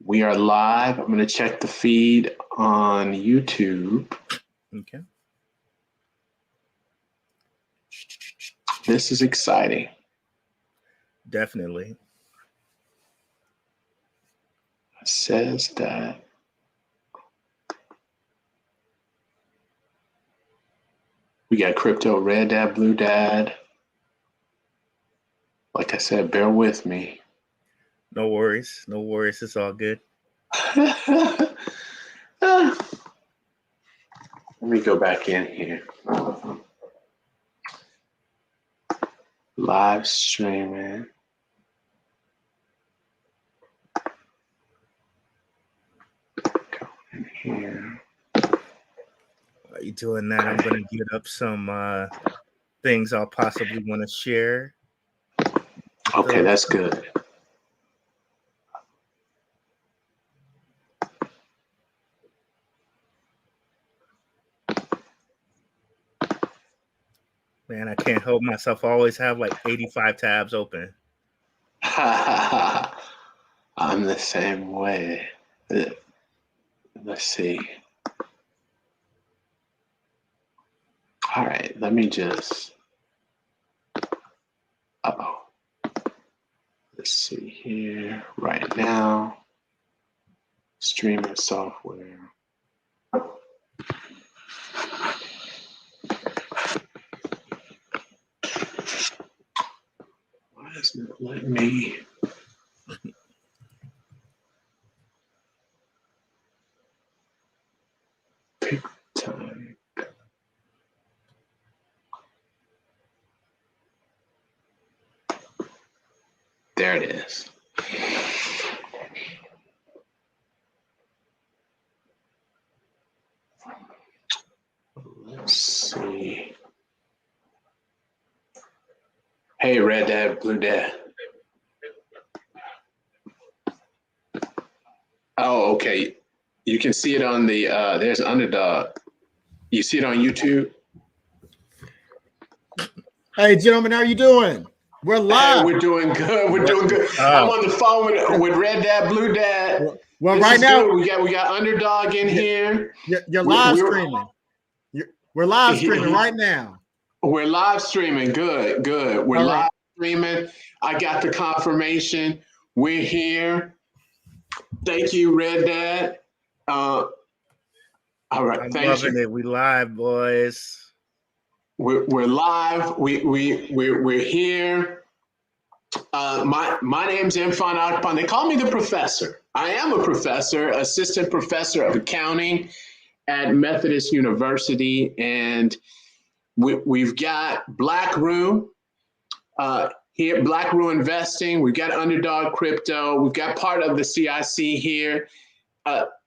We are live. I'm going to check the feed on YouTube. Okay. This is exciting. Definitely. It says that we got crypto red dad, blue dad. Like I said, bear with me. No worries. No worries. It's all good. Let me go back in here. Live streaming. Go in here. While you doing that, I'm going to get up some things I'll possibly want to share. Okay, that's good. Man, I can't help myself. I always have like 85 tabs open. I'm the same way. Let's see. All right, let me just. Uh-oh. Let's see here. Right now, streaming software. Why isn't it letting me? Pick time. There it is. Let's see. Hey, red dad, blue dad. Oh, okay. You can see it on the, there's Underdog. You see it on YouTube? Hey, gentlemen, how are you doing? We're live. Hey, we're doing good. We're doing good. I'm on the phone with Red Dad, Blue Dad. Well, right now good. we got Underdog in here. You're live streaming. We're live streaming right now. We're live streaming. Good. We're live streaming. I got the confirmation. We're here. Thank you, Red Dad. All right. I'm loving it. We live, boys. We're live. We're here. My name's Mfon Akpan. They call me the professor. I am a professor, assistant professor of accounting at Methodist University, and we've got Blackrue here, Blackrue Investing. We've got UnderdogCrypto. We've got part of the CIC here.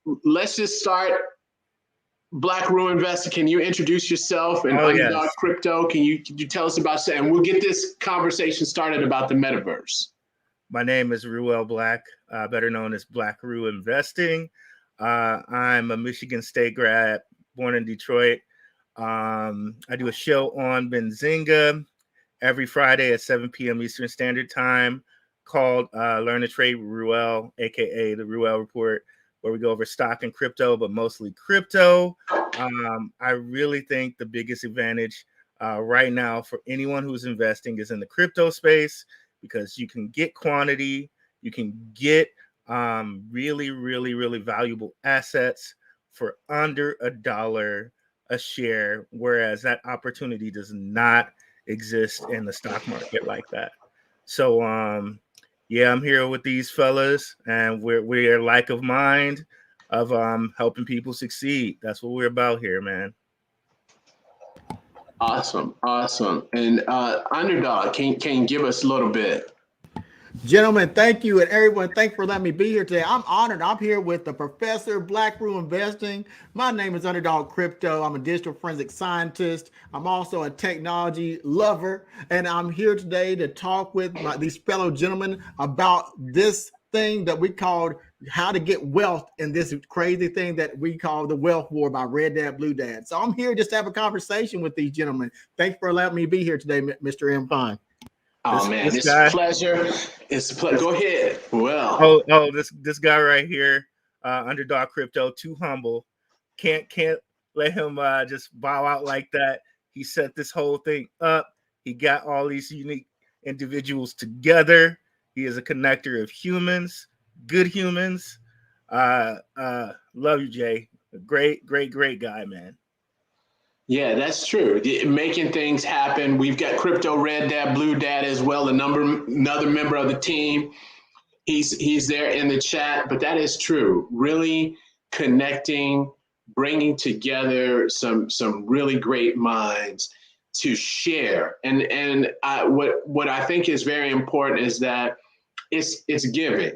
Let's just start. Blackrue Investing, can you introduce yourself and UnderdogCrypto? Can you tell us about that? And we'll get this conversation started about the metaverse. My name is Ruel Black, better known as Blackrue Investing. I'm a Michigan State grad, born in Detroit. I do a show on Benzinga every Friday at 7 p.m. Eastern Standard Time called Learn to Trade with Ruel, aka the Ruel Report, where we go over stock and crypto, but mostly crypto. I really think the biggest advantage right now for anyone who's investing is in the crypto space, because you can get quantity, you can get really, really, really valuable assets for under $1 a share, whereas that opportunity does not exist in the stock market like that. So, yeah, I'm here with these fellas, and we're like of mind of helping people succeed. That's what we're about here, man. Awesome. And Underdog, can you give us a little bit? Gentlemen, thank you, and everyone, thank you for letting me be here today. I'm honored. I'm here with the Professor Blackrue Investing. My name is UnderdogCrypto. I'm a digital forensic scientist. I'm also a technology lover, and I'm here today to talk with these fellow gentlemen about this thing that we called how to get wealth in this crazy thing that we call the wealth war by Red Dad, Blue Dad. So I'm here just to have a conversation with these gentlemen. Thanks for allowing me to be here today, Mr. Mfon. Oh man, this it's a guy. pleasure. It's a pleasure. Go ahead. Well, This guy right here, Underdog Crypto, too humble. Can't let him just bow out like that. He set this whole thing up. He got all these unique individuals together. He is a connector of humans, good humans. Love you, Jay. Great guy, man. yeah, that's true. Making things happen. We've got Crypto Red Dad, Blue Dad as well, another member of the team. He's there in the chat, but that is true. Really connecting, bringing together some really great minds to share. And what I think is very important is that it's giving.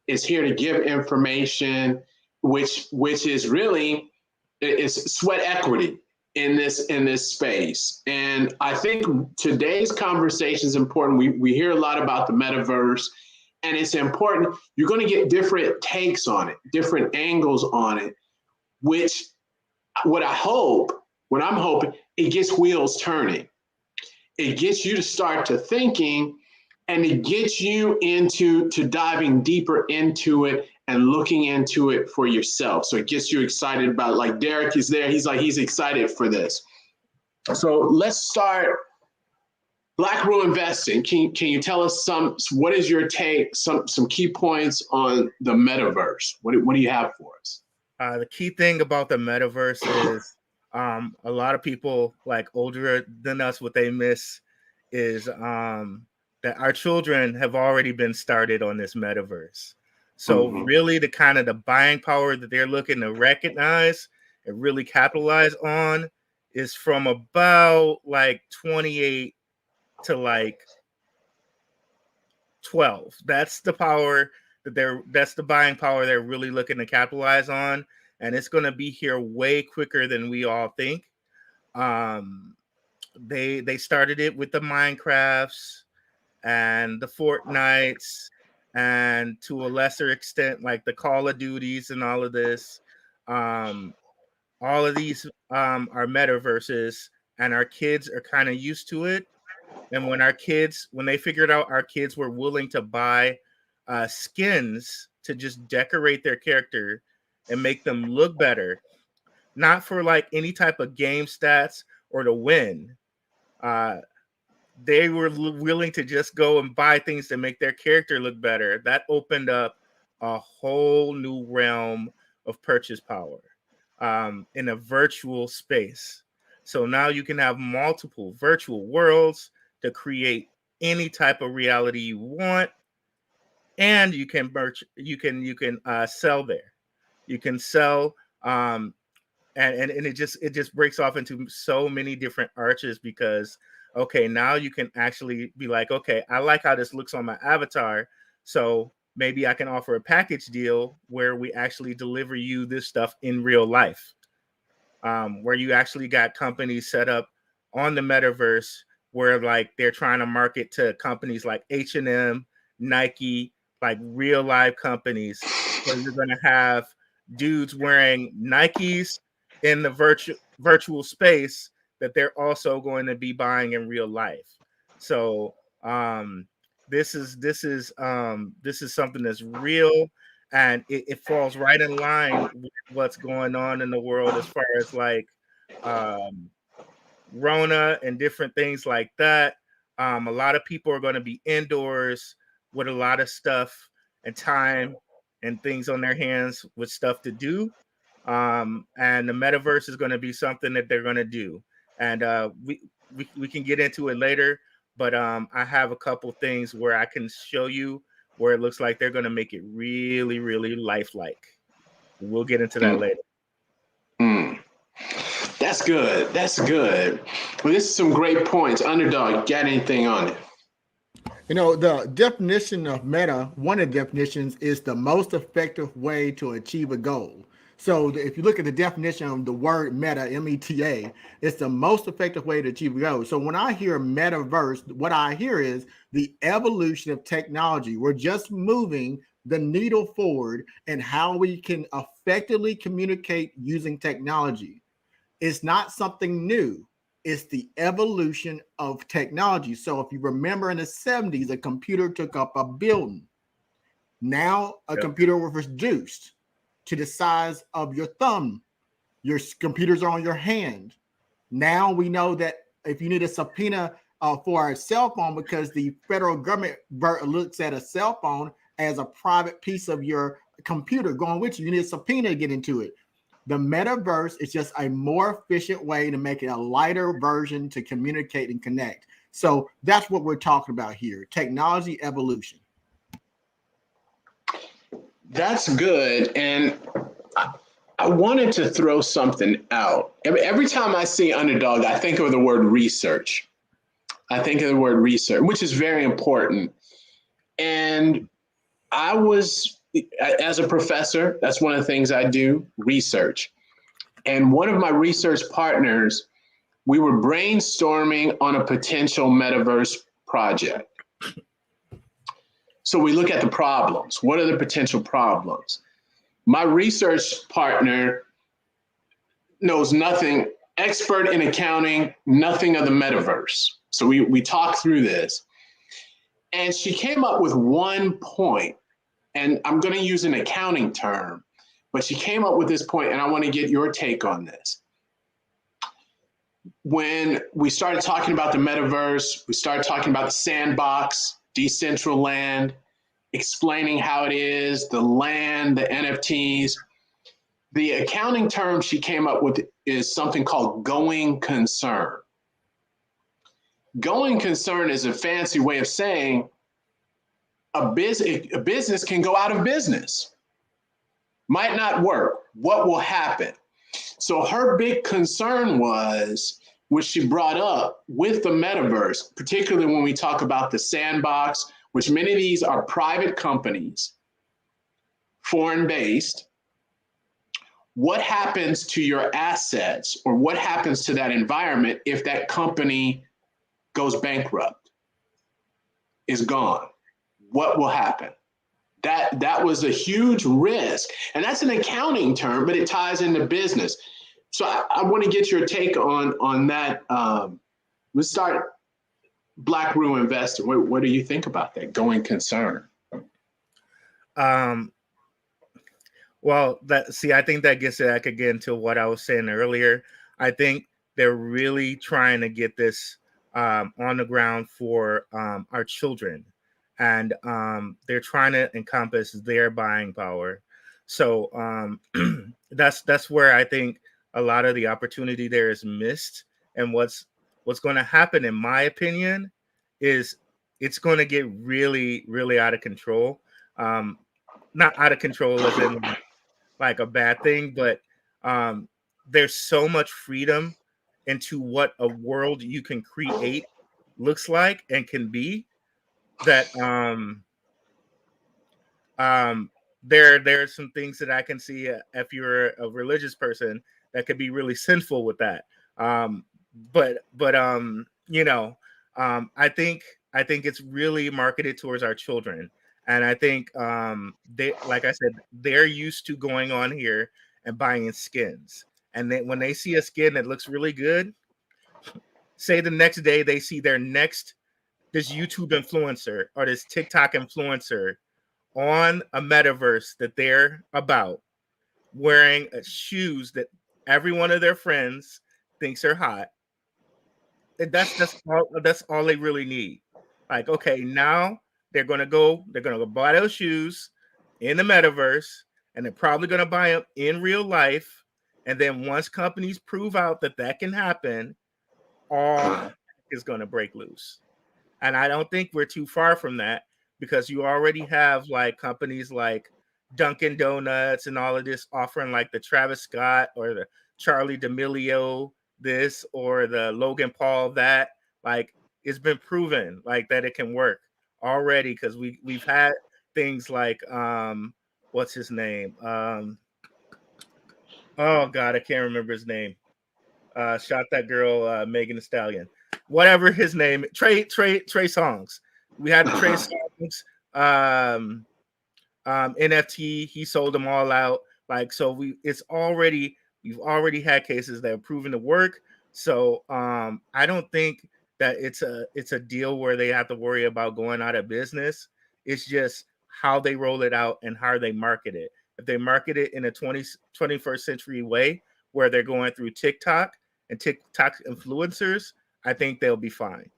It's here to give information, which is really it's sweat equity in this space. And I think today's conversation is important. We hear a lot about the metaverse, and it's important. You're going to get different takes on it, different angles on it, which what I'm hoping, it gets wheels turning. It gets you to start to thinking, and it gets you into diving deeper into it and looking into it for yourself. So it gets you excited about, like Derek is there. He's excited for this. So let's start. Blackrue Investing. Can you tell us what is your take, some key points on the metaverse? What do you have for us? The key thing about the metaverse is a lot of people like older than us, what they miss is that our children have already been started on this metaverse. So really the buying power that they're looking to recognize and really capitalize on is from about like 28 to like 12. That's the power that's the buying power they're really looking to capitalize on. And it's going to be here way quicker than we all think. They started it with the Minecrafts and the Fortnites, and to a lesser extent, like the Call of Duties and all of this. All of these are metaverses, and our kids are kind of used to it. And when they figured out our kids were willing to buy skins to just decorate their character and make them look better, not for like any type of game stats or to win. They were willing to just go and buy things to make their character look better. That opened up a whole new realm of purchase power in a virtual space. So now you can have multiple virtual worlds to create any type of reality you want, and you can sell there. You can sell, and it just breaks off into so many different arches, because okay, now you can actually be like, okay, I like how this looks on my avatar, so maybe I can offer a package deal where we actually deliver you this stuff in real life, where you actually got companies set up on the metaverse where like they're trying to market to companies like H&M, Nike, like real life companies. So you're going to have dudes wearing Nikes in the virtual space that they're also going to be buying in real life. So this is something that's real, and it falls right in line with what's going on in the world as far as like Rona and different things like that. A lot of people are going to be indoors with a lot of stuff and time and things on their hands with stuff to do. And the metaverse is going to be something that they're going to do. And we can get into it later, but I have a couple things where I can show you where it looks like they're going to make it really, really lifelike. We'll get into that later. That's good. That's good. Well, this is some great points. Underdog, got anything on it? You know, the definition of meta, one of the definitions is the most effective way to achieve a goal. So if you look at the definition of the word meta, M-E-T-A, it's the most effective way to achieve a goal. So when I hear metaverse, what I hear is the evolution of technology. We're just moving the needle forward in how we can effectively communicate using technology. It's not something new. It's the evolution of technology. So if you remember in the 70s, a computer took up a building. Now a computer was reduced to the size of your thumb. Your computers are on your hand. Now we know that if you need a subpoena for a cell phone, because the federal government looks at a cell phone as a private piece of your computer going with you, you need a subpoena to get into it. The metaverse is just a more efficient way to make it a lighter version to communicate and connect. So that's what we're talking about here, technology evolution. That's good. And I wanted to throw something out. Every time I see Underdog, I think of the word research. I think of the word research, which is very important. And I was, as a professor, that's one of the things I do, research. And one of my research partners, we were brainstorming on a potential metaverse project. So we look at the problems. What are the potential problems? My research partner knows nothing, expert in accounting, nothing of the metaverse. So we talked through this. And she came up with one point, and I'm going to use an accounting term, but she came up with this point, and I want to get your take on this. When we started talking about the metaverse, we started talking about the sandbox, Decentraland, explaining how it is, the land, the NFTs. The accounting term she came up with is something called going concern. Going concern is a fancy way of saying a business can go out of business, might not work. What will happen? So her big concern was, which she brought up with the metaverse, particularly when we talk about the sandbox, which many of these are private companies, foreign-based. What happens to your assets, or what happens to that environment if that company goes bankrupt, is gone? What will happen? That was a huge risk. And that's an accounting term, but it ties into business. So I want to get your take on that. Let's start Blackrue Investing. What do you think about that going concern? Well, I think that gets back again to what I was saying earlier. I think they're really trying to get this on the ground for our children, and they're trying to encompass their buying power. So that's where I think a lot of the opportunity there is missed. And what's going to happen, in my opinion, is it's going to get really, really out of control. Not out of control as in like a bad thing, but there's so much freedom into what a world you can create looks like and can be, that there are some things that I can see if you're a religious person that could be really sinful with that. But I think it's really marketed towards our children. And I think they, like I said, they're used to going on here and buying skins. And then when they see a skin that looks really good, say the next day they see their next, this YouTube influencer or this TikTok influencer on a metaverse that they're about, wearing shoes that every one of their friends thinks are hot. And that's all they really need. Like, okay, now they're gonna go buy those shoes in the metaverse, and they're probably gonna buy them in real life. And then once companies prove out that can happen, all is gonna break loose. And I don't think we're too far from that, because you already have like companies like Dunkin' Donuts and all of this offering like the Travis Scott or the Charlie D'Amelio this or the Logan Paul that. Like, it's been proven like that it can work already, because we've had things like what's his name? Oh God, I can't remember his name. Shot that girl Megan Thee Stallion. Whatever his name, Trey Songz. We had Trey Songz NFT. He sold them all out. Like, so we've already had cases that have proven to work. So I don't think that it's a deal where they have to worry about going out of business. It's just how they roll it out and how they market it. If they market it in a 21st century way where they're going through TikTok and TikTok influencers, I think they'll be fine.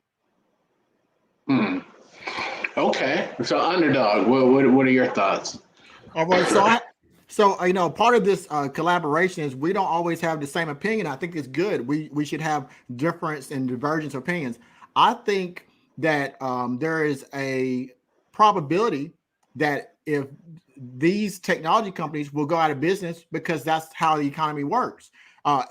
Okay. So Underdog, what are your thoughts? All right. So you know, part of this collaboration is we don't always have the same opinion. I think it's good. We should have difference and divergence of opinions. I think that there is a probability that if these technology companies will go out of business because that's how the economy works.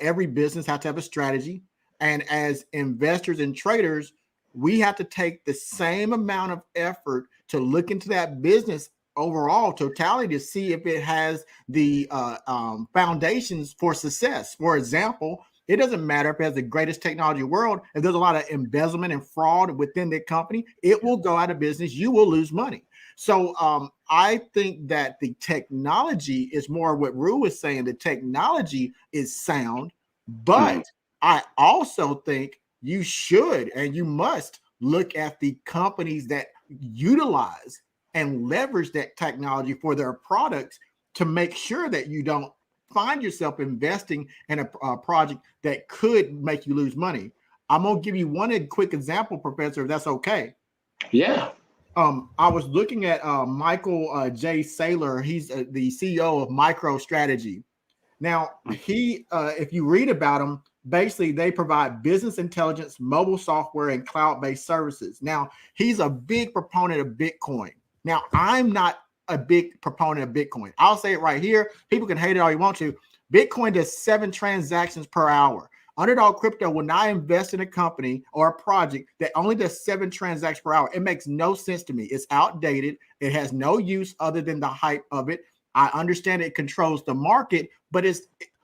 Every business has to have a strategy, and as investors and traders, we have to take the same amount of effort to look into that business overall totality to see if it has the foundations for success. For example, it doesn't matter if it has the greatest technology in the world. If there's a lot of embezzlement and fraud within the company, it will go out of business. You will lose money. So I think that the technology is more what Rue is saying. The technology is sound, but I also think you should and you must look at the companies that utilize and leverage that technology for their products to make sure that you don't find yourself investing in a project that could make you lose money. I'm going to give you one quick example, Professor, if that's okay. Yeah. I was looking at Michael J. Saylor. He's the CEO of MicroStrategy. Now, he, if you read about him, basically they provide business intelligence, mobile software, and cloud-based services. Now, he's a big proponent of Bitcoin. Now, I'm not a big proponent of Bitcoin. I'll say it right here. People can hate it all you want to. Bitcoin does 7 transactions per hour. UnderdogCrypto will not invest in a company or a project that only does 7 transactions per hour. It makes no sense to me. It's outdated. It has no use other than the hype of it. I understand it controls the market, but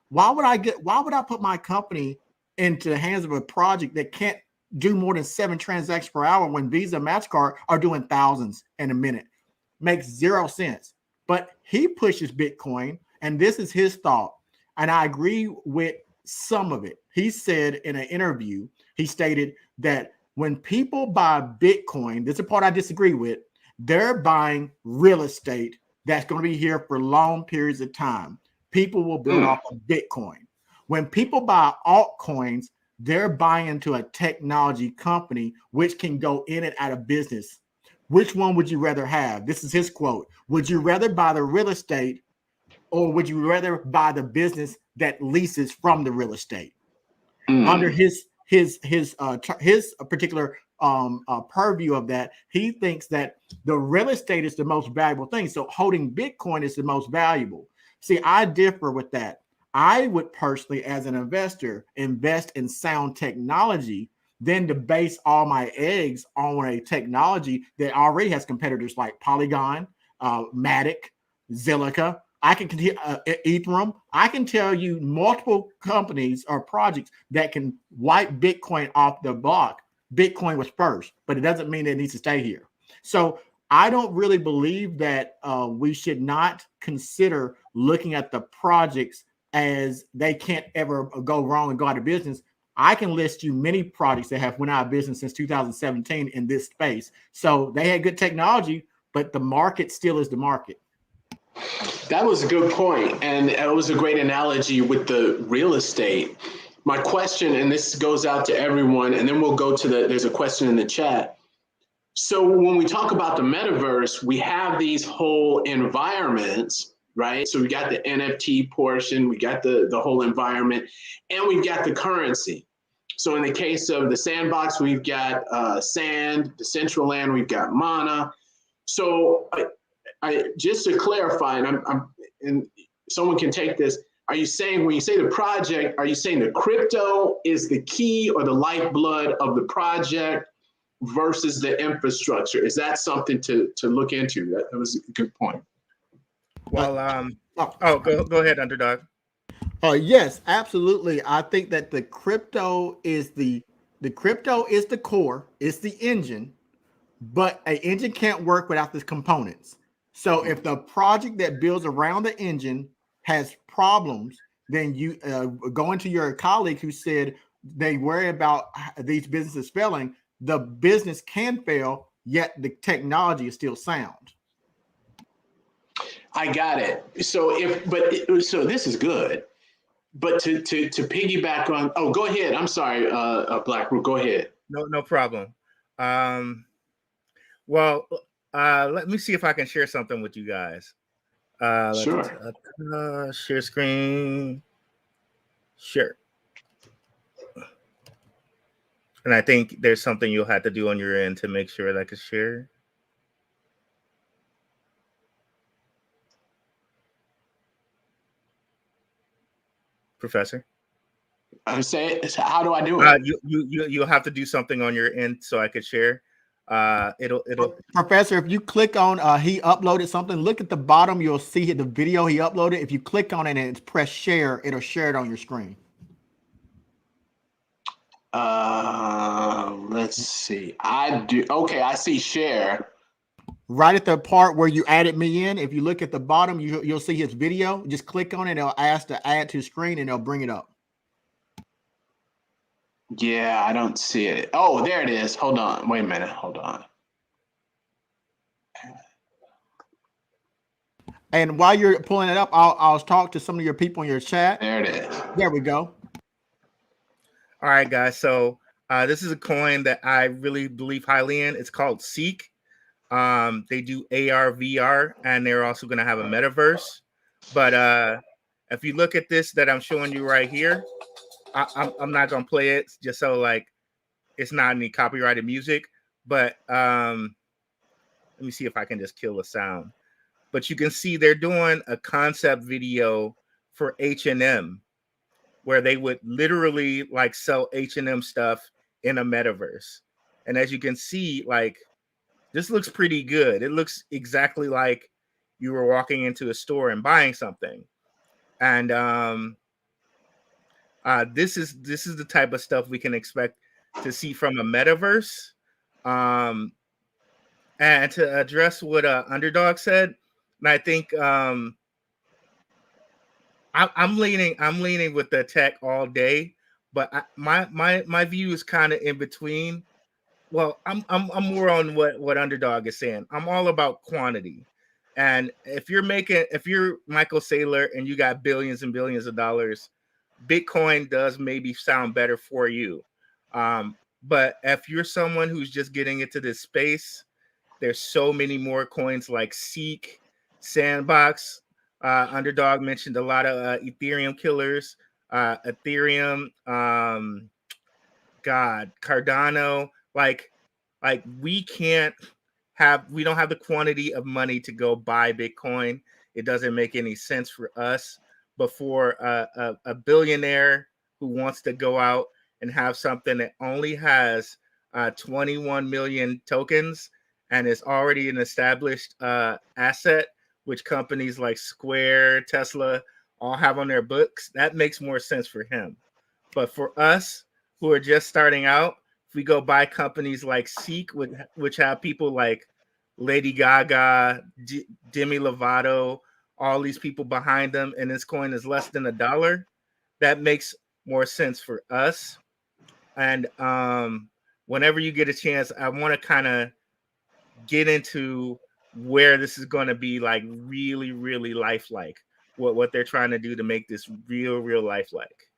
why would I put my company into the hands of a project that can't do more than 7 transactions per hour when Visa, MasterCard are doing thousands in a minute? Makes zero sense. But he pushes Bitcoin, and this is his thought, and I agree with some of it. He said in an interview, he stated that when people buy Bitcoin, this is a part I disagree with, they're buying real estate that's going to be here for long periods of time. People will build off of Bitcoin. When people buy altcoins, they're buying into a technology company which can go in and out of business. Which one would you rather have? This is his quote. Would you rather buy the real estate or would you rather buy the business that leases from the real estate? Under his particular purview of that, he thinks that the real estate is the most valuable thing. So holding Bitcoin is the most valuable. See, I differ with that. I would personally, as an investor, invest in sound technology than to base all my eggs on a technology that already has competitors like Polygon, Matic, Zilliqa. I can Ethereum. I can tell you multiple companies or projects that can wipe Bitcoin off the block. Bitcoin was first, but it doesn't mean it needs to stay here. So I don't really believe that we should not consider looking at the projects as they can't ever go wrong and go out of business. I can list you many projects that have went out of business since 2017 in this space. So they had good technology, but the market still is the market. That was a good point, and it was a great analogy with the real estate. My question, and this goes out to everyone, and then we'll go to there's a question in the chat. So when we talk about the metaverse, we have these whole environments, right? So we got the NFT portion, we got the whole environment, and we've got the currency. So in the case of the sandbox, we've got sand, the central land, we've got mana. So I just to clarify, and someone can take this, are you saying when you say the project, are you saying the crypto is the key or the lifeblood of the project versus the infrastructure? Is that something to look into? That was a good point. Well, go ahead, Underdog. Yes, absolutely. I think that the crypto is the core, it's the engine, but an engine can't work without the components. So if the project that builds around the engine has problems, then you go into your colleague who said, they worry about these businesses failing. The business can fail, yet the technology is still sound. I got it. So so this is good. But to piggyback on, oh, go ahead. I'm sorry, Blackrue, go ahead. No problem. Well, let me see if I can share something with you guys. Sure. Share screen. Sure. And I think there's something you'll have to do on your end to make sure that I can share. Professor? I'm saying, how do I do it? You'll have to do something on your end so I could share. It'll Professor, if you click on he uploaded something, look at the bottom, you'll see the video he uploaded. If you click on it and it's press share, it'll share it on your screen. Let's see. I do. Okay, I see share. Right at the part where you added me in, if you look at the bottom, you'll see his video. Just click on it, it'll ask to add to screen and it'll bring it up. Yeah, I don't see it. Oh, there it is. Hold on. Wait a minute. Hold on. And while you're pulling it up, I'll talk to some of your people in your chat. There it is. There we go. All right, guys. So this is a coin that I really believe highly in. It's called CEEK. They do AR, VR, and they're also going to have a metaverse. But if you look at this that I'm showing you right here, I'm not going to play it just so like it's not any copyrighted music. But let me see if I can just kill the sound. But you can see they're doing a concept video for H&M where they would literally like sell H&M stuff in a metaverse. And as you can see, like this looks pretty good. It looks exactly like you were walking into a store and buying something. And this is the type of stuff we can expect to see from a metaverse. And to address what Underdog said, and I think I'm leaning with the tech all day, but my view is kind of in between. Well, I'm more on what Underdog is saying. I'm all about quantity, and if you're Michael Saylor and you got billions and billions of dollars, Bitcoin does maybe sound better for you. But if you're someone who's just getting into this space, there's so many more coins like CEEK, Sandbox. Underdog mentioned a lot of Ethereum killers. Ethereum, Cardano. Like we don't have the quantity of money to go buy Bitcoin. It doesn't make any sense for us. But for a billionaire who wants to go out and have something that only has 21 million tokens and is already an established asset, which companies like Square, Tesla all have on their books, that makes more sense for him. But for us who are just starting out, if we go buy companies like CEEK, which have people like Lady Gaga, Demi Lovato, all these people behind them, and this coin is less than $1, that makes more sense for us. And whenever you get a chance, I want to kind of get into where this is going to be like really, really lifelike, what they're trying to do to make this real lifelike.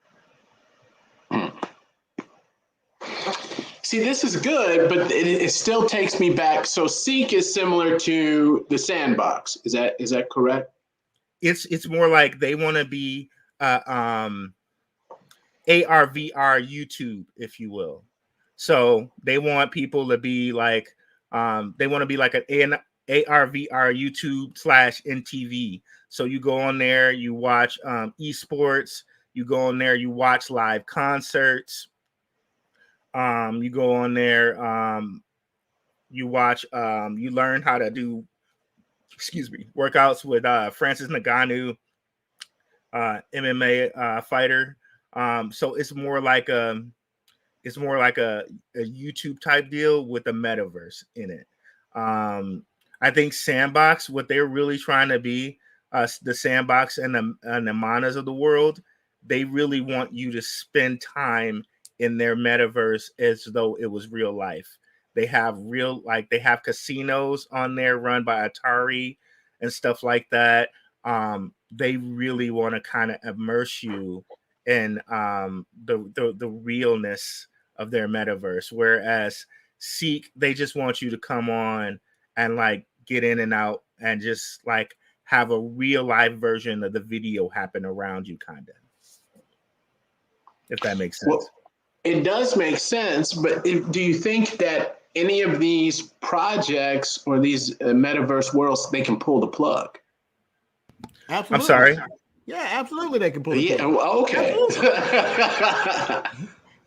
See, this is good, but it still takes me back. So CEEK is similar to the Sandbox. Is that correct? It's more like they want to be AR VR YouTube, if you will. So they want people to be like they want to be like an AR VR YouTube /NTV. So you go on there, you watch esports, you go on there, you watch live concerts. You go on there, you watch, you learn how to do, workouts with Francis Ngannou, MMA fighter. So it's more like a YouTube type deal with a metaverse in it. I think Sandbox, what they're really trying to be, the Sandbox and the Manas of the world, they really want you to spend time in their metaverse as though it was real life. They have they have casinos on there run by Atari and stuff like that. They really want to kind of immerse you in the realness of their metaverse. Whereas CEEK, they just want you to come on and like get in and out and just like have a real life version of the video happen around you, kind of. If that makes sense. Well, it does make sense, but do you think that any of these projects or these metaverse worlds, they can pull the plug? Absolutely. I'm sorry. Yeah, absolutely. They can pull the plug. Yeah. Okay.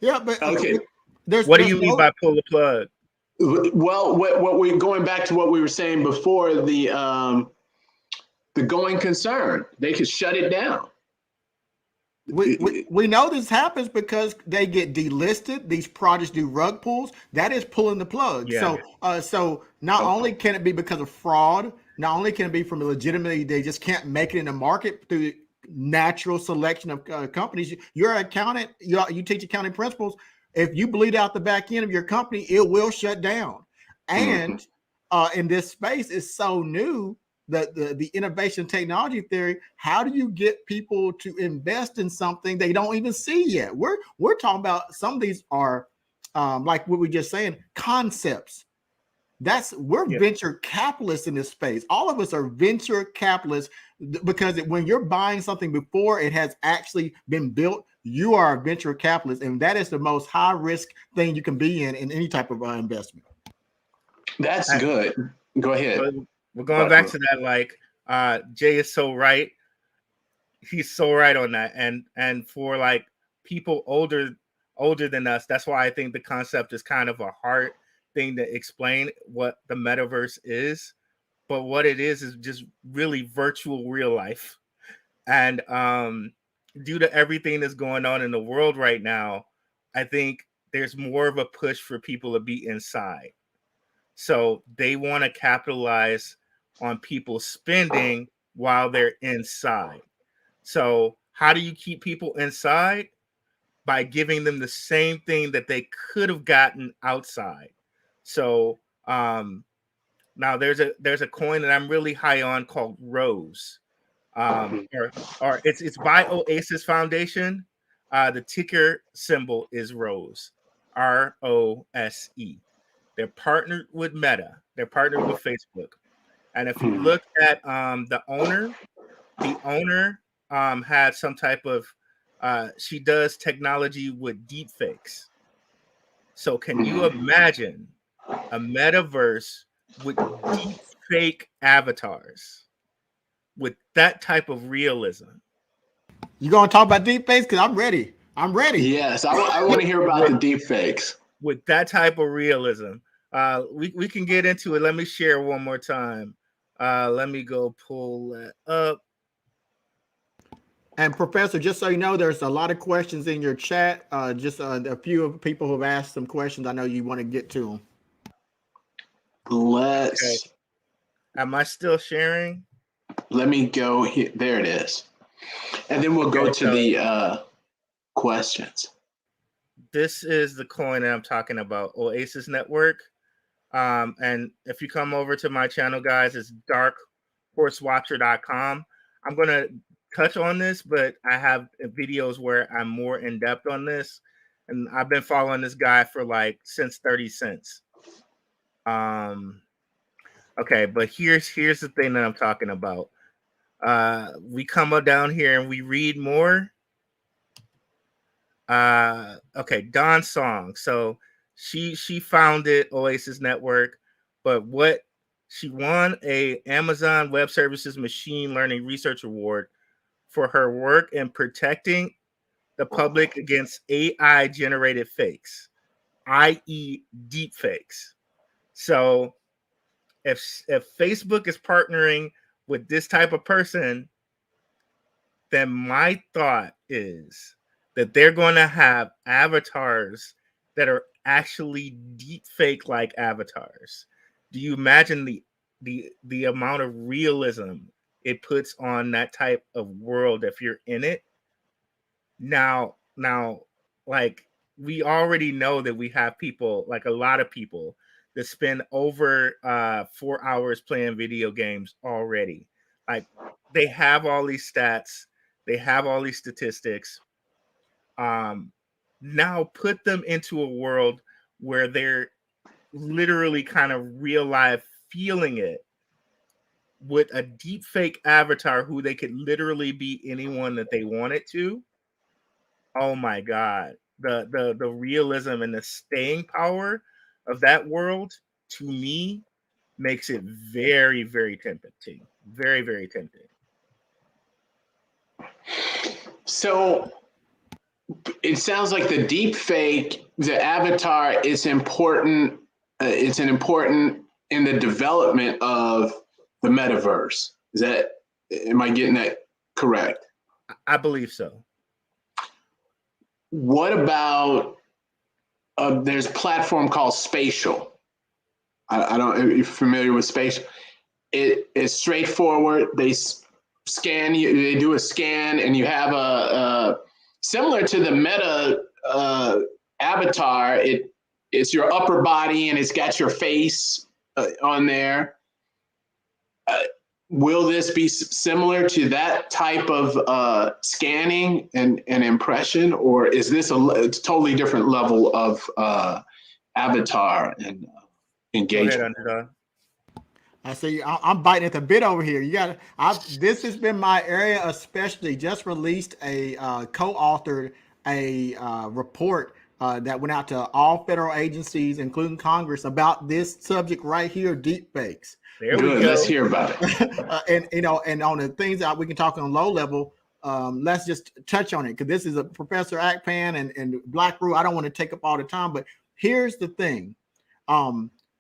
Yeah, but okay. What do you mean by pull the plug? Well, what we're going back to what we were saying before, the going concern, they could shut it down. We know this happens because they get delisted. These projects do rug pulls. That is pulling the plug. Yeah. So not only can it be because of fraud, not only can it be from legitimately they just can't make it in the market through natural selection of companies. You're an accountant. You teach accounting principles. If you bleed out the back end of your company, it will shut down. And in this space, is so new. The innovation technology theory, how do you get people to invest in something they don't even see yet? We're talking about some of these are like what we're just saying, concepts. We're venture capitalists in this space. All of us are venture capitalists because when you're buying something before it has actually been built, you are a venture capitalist, and that is the most high risk thing you can be in any type of investment. That's good. Go ahead. We're going back to that. Like Jay is so right. He's so right on that. And for like people older than us, that's why I think the concept is kind of a hard thing to explain what the metaverse is. But what it is just really virtual real life. And due to everything that's going on in the world right now, I think there's more of a push for people to be inside. So they want to capitalize on people spending while they're inside. So how do you keep people inside? By giving them the same thing that they could have gotten outside. So now there's a coin that I'm really high on called Rose. Or it's by Oasis Foundation. The ticker symbol is Rose, ROSE. They're partnered with Meta. They're partnered with Facebook. And if you look at the owner has some type of she does technology with deep fakes. So can you imagine a metaverse with deep fake avatars with that type of realism? You gonna talk about deep fakes? Because I'm ready. Yes, I want to hear about the deep fakes. With that type of realism. We can get into it. Let me share one more time. Let me go pull that up. And Professor, just so you know, there's a lot of questions in your chat. Just a few of people who have asked some questions. I know you want to get to them. Okay. Am I still sharing? Let me go here. There it is. And then we'll go to the questions. This is the coin that I'm talking about, Oasis Network. And if you come over to my channel, guys, it's darkhorsewatcher.com. I'm going to touch on this, but I have videos where I'm more in depth on this. And I've been following this guy for like since 30 cents. Okay, but here's the thing that I'm talking about. We come up down here and we read more. Okay, Dawn Song. So she founded Oasis Network, but what she won a Amazon Web Services Machine Learning Research Award for her work in protecting the public against AI generated fakes, i.e. deep fakes. So if Facebook is partnering with this type of person, then my thought is that they're going to have avatars that are actually deep fake like avatars. Do you imagine the amount of realism it puts on that type of world if you're in it? Now, like we already know that we have people, like a lot of people, that spend over 4 hours playing video games already. Like, they have all these stats, they have all these statistics. Now put them into a world where they're literally kind of real life feeling it with a deep fake avatar who they could literally be anyone that they wanted to. Oh my God. The realism and the staying power of that world, to me, makes it very, very tempting. Very, very tempting. So it sounds like the deep fake, the avatar is important. It's an important in the development of the metaverse. Am I getting that correct? I believe so. What about, there's a platform called Spatial. I don't, are you familiar with Spatial? It is straightforward. They scan you, they do a scan, and you have a similar to the Meta avatar. It's your upper body, and it's got your face on there. Will this be similar to that type of scanning and impression, or is this a totally different level of avatar and engagement? Go ahead, Underdog. I see. I'm biting at the bit over here. This has been my area, especially. Just released a co-authored a report that went out to all federal agencies, including Congress, about this subject right here: deepfakes. There we go. Let's hear about it. and on the things that we can talk on low level, let's just touch on it, because this is a Professor Akpan and Blackrue. I don't want to take up all the time, but here's the thing.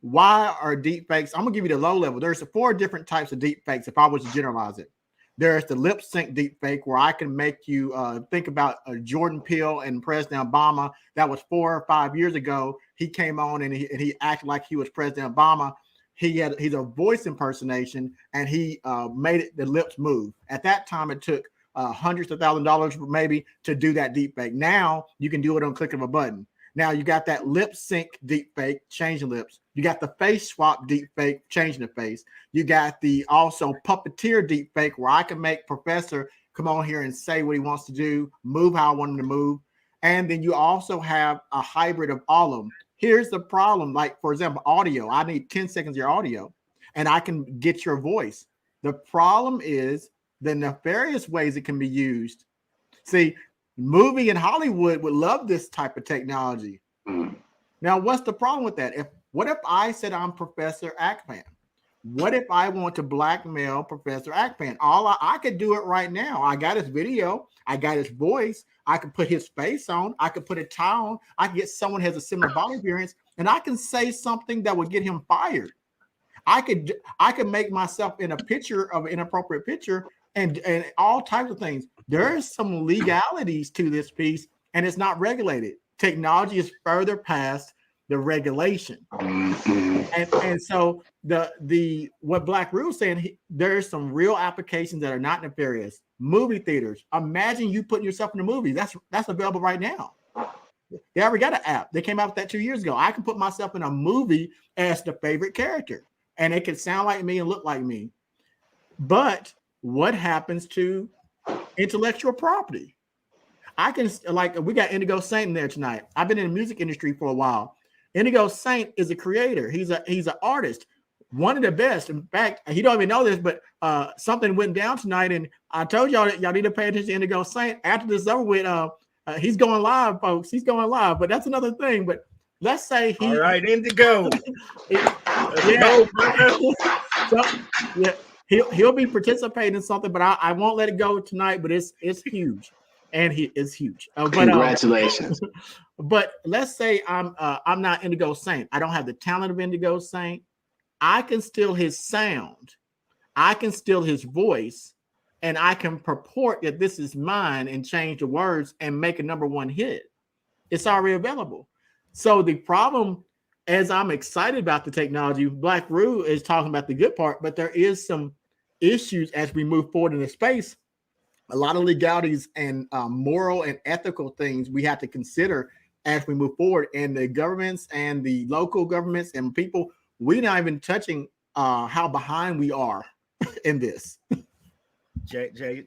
Why are deepfakes? I'm gonna give you the low level. There's 4 different types of deepfakes if I was to generalize it. There's the lip sync deepfake, where I can make you think about Jordan Peele and President Obama. That was 4 or 5 years ago. He came on and he acted like he was President Obama. He's a voice impersonation, and he made the lips move. At that time, it took hundreds of $1,000s maybe to do that deepfake. Now you can do it on click of a button. Now you got that lip sync deepfake, changing lips. You got the face swap deepfake, changing the face. You got the also puppeteer deepfake, where I can make Professor come on here and say what he wants to do, move how I want him to move. And then you also have a hybrid of all of them. Here's the problem. Like, for example, audio. I need 10 seconds of your audio, and I can get your voice. The problem is the nefarious ways it can be used. See, movie and Hollywood would love this type of technology. Now, what's the problem with that? What if I said I'm Professor Akpan? What if I want to blackmail Professor Akpan? I could do it right now. I got his video. I got his voice. I could put his face on. I could put a tie on. I can get someone who has a similar body appearance, and I can say something that would get him fired. I could make myself in a picture of an inappropriate picture and all types of things. There is some legalities to this piece, and it's not regulated. Technology is further past the regulation. And so what Blackrue is saying, there's some real applications that are not nefarious. Movie theaters. Imagine you putting yourself in a movie. That's available right now. They already got an app. They came out with that 2 years ago. I can put myself in a movie as the favorite character, and it can sound like me and look like me. But what happens to intellectual property? I can, like, we got Indigo Saint in there tonight. I've been in the music industry for a while. Indigo Saint is a creator. He's an artist, one of the best. In fact, he don't even know this, but something went down tonight, and I told y'all that y'all need to pay attention to Indigo Saint. After this is over with, he's going live, folks. He's going live, but that's another thing. But let's say all right, Indigo. He'll be participating in something, but I won't let it go tonight. But it's huge, and he is huge. Congratulations. But let's say I'm not Indigo Saint. I don't have the talent of Indigo Saint. I can steal his sound. I can steal his voice, and I can purport that this is mine and change the words and make a #1 hit. It's already available. So the problem, as I'm excited about the technology, Blackrue is talking about the good part, but there is some issues as we move forward in the space. A lot of legalities and moral and ethical things we have to consider as we move forward. And the governments and the local governments and people, we're not even touching how behind we are in this. Jay,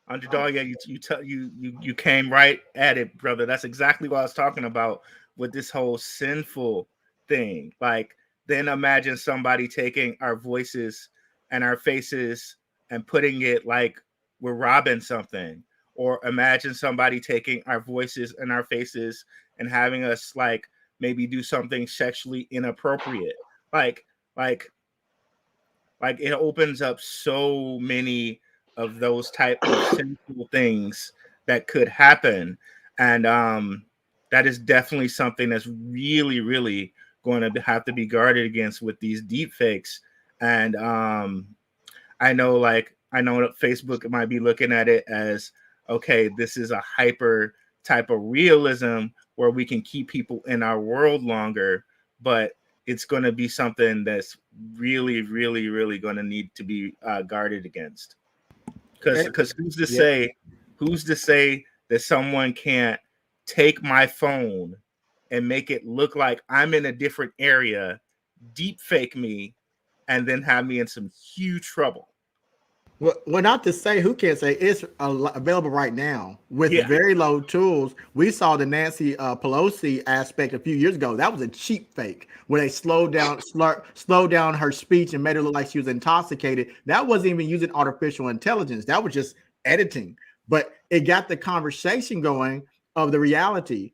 Underdog, yeah, you came right at it, brother. That's exactly what I was talking about with this whole sinful thing. Like, then imagine somebody taking our voices and our faces and putting it like we're robbing something. Or imagine somebody taking our voices and our faces and having us like maybe do something sexually inappropriate. Like, like it opens up so many of those type of sinful things that could happen. And that is definitely something that's really, really going to have to be guarded against with these deep fakes. And I know that Facebook might be looking at it as, okay, this is a hyper type of realism where we can keep people in our world longer, but it's going to be something that's really, really, really going to need to be guarded against. Because who's to say that someone can't take my phone and make it look like I'm in a different area, deep fake me, and then have me in some huge trouble? Well, not to say, who can't say, it's available right now with very low tools. We saw the Nancy Pelosi aspect a few years ago. That was a cheap fake where they slowed down her speech and made her look like she was intoxicated. That wasn't even using artificial intelligence. That was just editing. But it got the conversation going of the reality.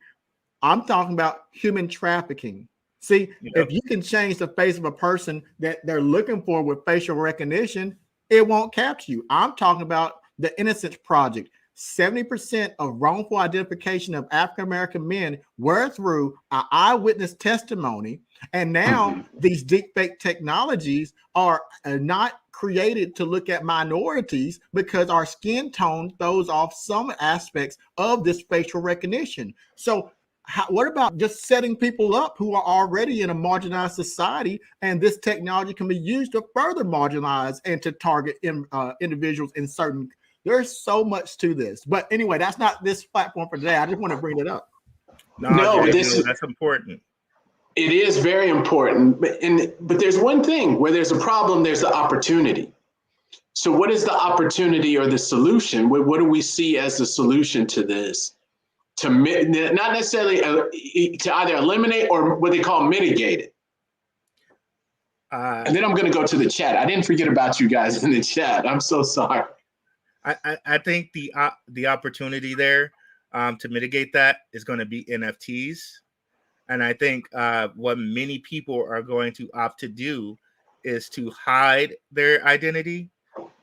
I'm talking about human trafficking. See, if you can change the face of a person that they're looking for with facial recognition, it won't capture you. I'm talking about the Innocence Project. 70% of wrongful identification of African-American men were through an eyewitness testimony. And now these deepfake technologies are not created to look at minorities because our skin tone throws off some aspects of this facial recognition. So what about just setting people up who are already in a marginalized society, and this technology can be used to further marginalize and to target individuals in certain. There's so much to this, but anyway, that's not this platform for today. I just want to bring it up. No, that's important. It is very important, but there's one thing: where there's a problem, there's the opportunity. So, what is the opportunity or the solution? What do we see as the solution to this? To not necessarily to either eliminate or what they call mitigate it. And then I'm going to go to the chat. I didn't forget about you guys in the chat. I'm so sorry. I think the opportunity there to mitigate that is going to be NFTs. And I think what many people are going to opt to do is to hide their identity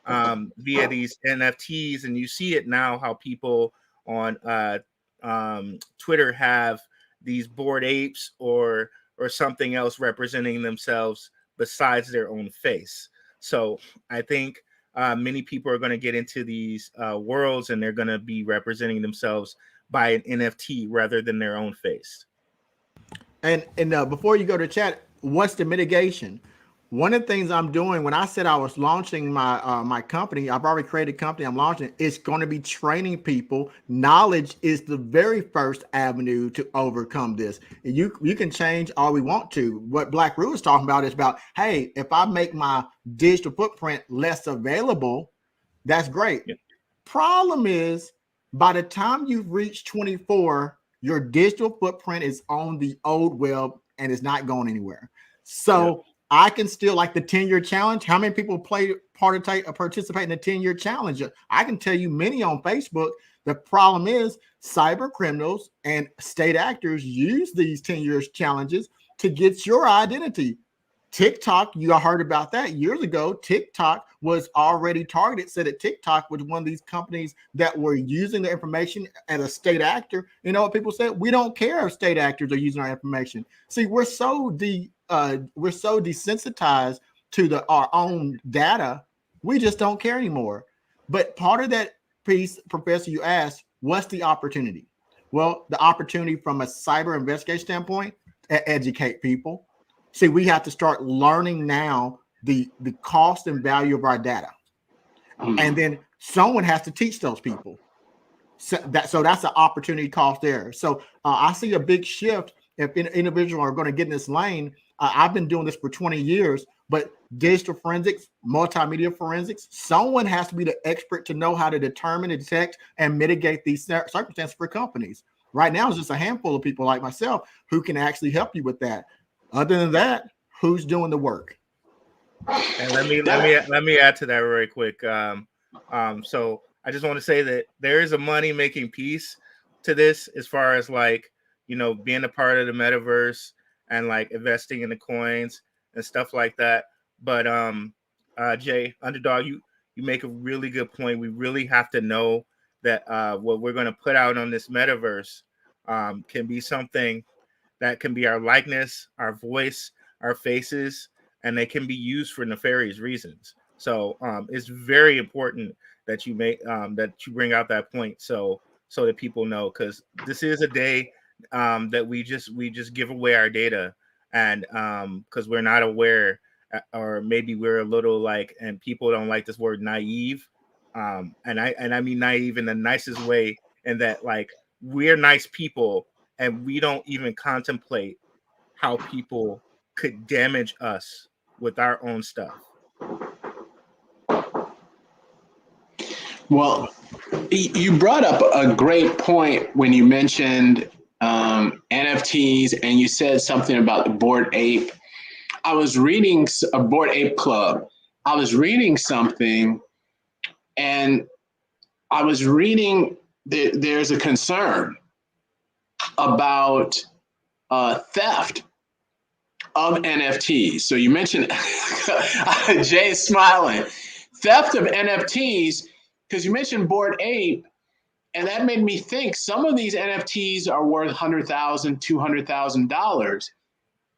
via these NFTs. And you see it now, how people on Twitter have these bored apes or something else representing themselves besides their own face. So I think many people are going to get into these worlds, and they're going to be representing themselves by an NFT rather than their own face. And before you go to chat, what's the mitigation? One of the things I'm doing when I said I was launching my my company, I've already created a company I'm launching. It's going to be training people. Knowledge is the very first avenue to overcome this. And you can change all we want to. What Blackrue is talking about is about, hey, if I make my digital footprint less available, that's great. Yeah. Problem is, by the time you've reached 24, your digital footprint is on the old web and it's not going anywhere. So I can still, like the 10-year challenge. How many people participate in the 10-year challenge? I can tell you many on Facebook. The problem is cyber criminals and state actors use these 10-year challenges to get your identity. TikTok, you heard about that years ago. TikTok was already targeted, said that TikTok was one of these companies that were using the information as a state actor. You know what people said? We don't care if state actors are using our information. See, we're so desensitized to our own data. We just don't care anymore. But part of that piece, Professor, you asked, what's the opportunity? Well, the opportunity from a cyber investigation standpoint, educate people. See, we have to start learning now the cost and value of our data. And then someone has to teach those people. So that's an opportunity cost there. So I see a big shift if individuals are going to get in this lane. I've been doing this for 20 years, but digital forensics, multimedia forensics, someone has to be the expert to know how to determine, detect, and mitigate these circumstances for companies. Right now, it's just a handful of people like myself who can actually help you with that. Other than that, who's doing the work? And let me add to that very quick. So I just want to say that there is a money making piece to this, as far as like, you know, being a part of the metaverse and like investing in the coins and stuff like that. But Jay, Underdog, you make a really good point. We really have to know that what we're going to put out on this metaverse can be something that can be our likeness, our voice, our faces, and they can be used for nefarious reasons. So it's very important that you make that you bring out that point, so that people know, because this is a day that we just give away our data, and because we're not aware, or maybe we're a little like, and people don't like this word naive, and I mean naive in the nicest way, and that like we're nice people and we don't even contemplate how people could damage us with our own stuff. Well, you brought up a great point when you mentioned NFTs, and you said something about the Bored Ape. I was reading a Bored Ape Club. I was reading something, and I was reading that there's a concern about theft of NFTs. So you mentioned, Jay's smiling, theft of NFTs, because you mentioned Bored Ape, and that made me think some of these NFTs are worth $100,000, $200,000,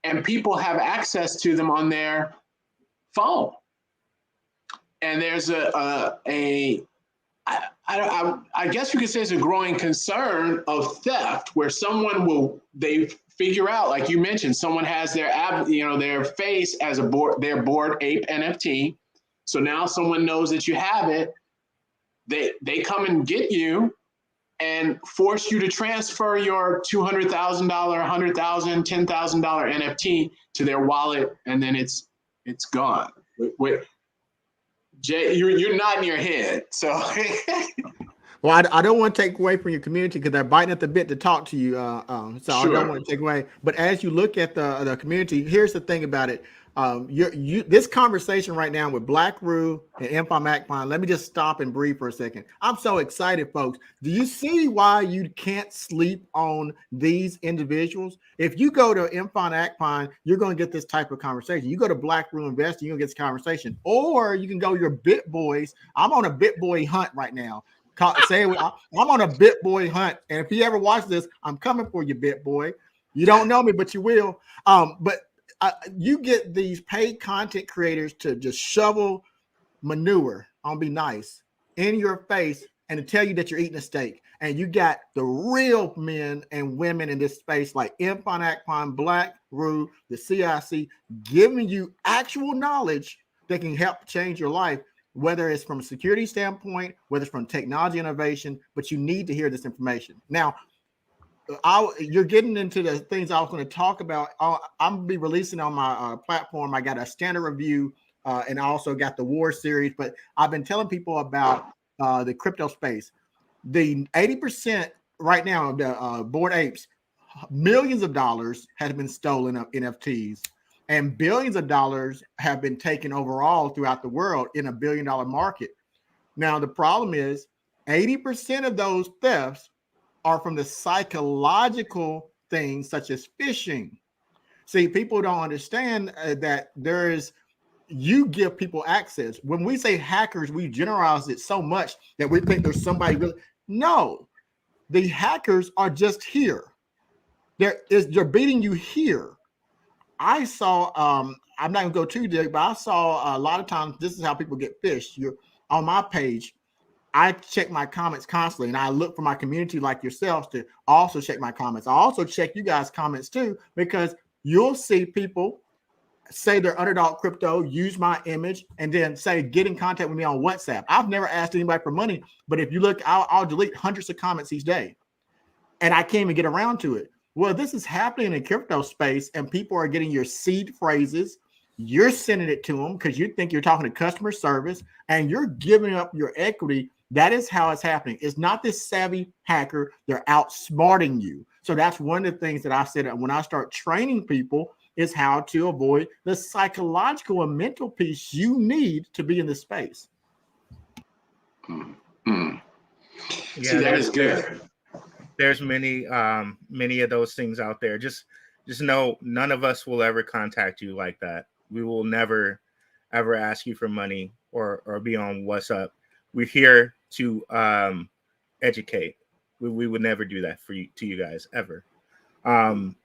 and people have access to them on their phone. And there's I guess you could say it's a growing concern of theft, where someone they figure out, like you mentioned, someone has their face as their Bored Ape NFT. So now someone knows that you have it. They come and get you and force you to transfer your $200,000, $100,000, $10,000 NFT to their wallet, and then it's gone. Jay, you're nodding your head. So, well, I don't want to take away from your community because they're biting at the bit to talk to you. So sure. I don't want to take away. But as you look at the community, here's the thing about it. This conversation right now with Blackrue and Mfon Akpan, let me just stop and breathe for a second. I'm so excited, folks. Do you see why you can't sleep on these individuals? If you go to Mfon Akpan, you're going to get this type of conversation. You go to Blackrue Investing, you're going to get this conversation. Or you can go to your Bit Boys. I'm on a Bit Boy hunt right now. I'm on a Bit Boy hunt. And if you ever watch this, I'm coming for you, Bit Boy. You don't know me, but you will. But you get these paid content creators to just shovel manure, I'll be nice, in your face and to tell you that you're eating a steak. And you got the real men and women in this space like Mfon Akpan, Blackrue, the CIC, giving you actual knowledge that can help change your life, whether it's from a security standpoint, whether it's from technology innovation, but you need to hear this information. Now, you're getting into the things I was going to talk about. I'm going to be releasing on my platform. I got a standard review, and I also got the war series. But I've been telling people about the crypto space. The 80% right now of the Bored Apes, millions of dollars has been stolen of NFTs, and billions of dollars have been taken overall throughout the world in $1 billion market. Now, the problem is 80% of those thefts are from the psychological things such as phishing. See, people don't understand that you give people access. When we say hackers, we generalize it so much that we think there's somebody really. No, the hackers are just here. They're beating you here. I saw, I'm not gonna go too deep, but I saw a lot of times this is how people get phished. You're on my page. I check my comments constantly, and I look for my community like yourselves to also check my comments. I also check you guys' comments too, because you'll see people say they're Underdog Crypto, use my image, and then say get in contact with me on WhatsApp. I've never asked anybody for money, but if you look, I'll delete hundreds of comments each day, and I can't even get around to it. Well, this is happening in crypto space, and people are getting your seed phrases. You're sending it to them because you think you're talking to customer service, and you're giving up your equity. That is how it's happening. It's not this savvy hacker. They're outsmarting you. So that's one of the things that I said when I start training people is how to avoid the psychological and mental piece you need to be in this space. Mm-hmm. Yeah, see, that is good. There's many of those things out there. Just know none of us will ever contact you like that. We will never ever ask you for money or be on what's up. We're here to educate. We would never do that for you, to you guys, ever. And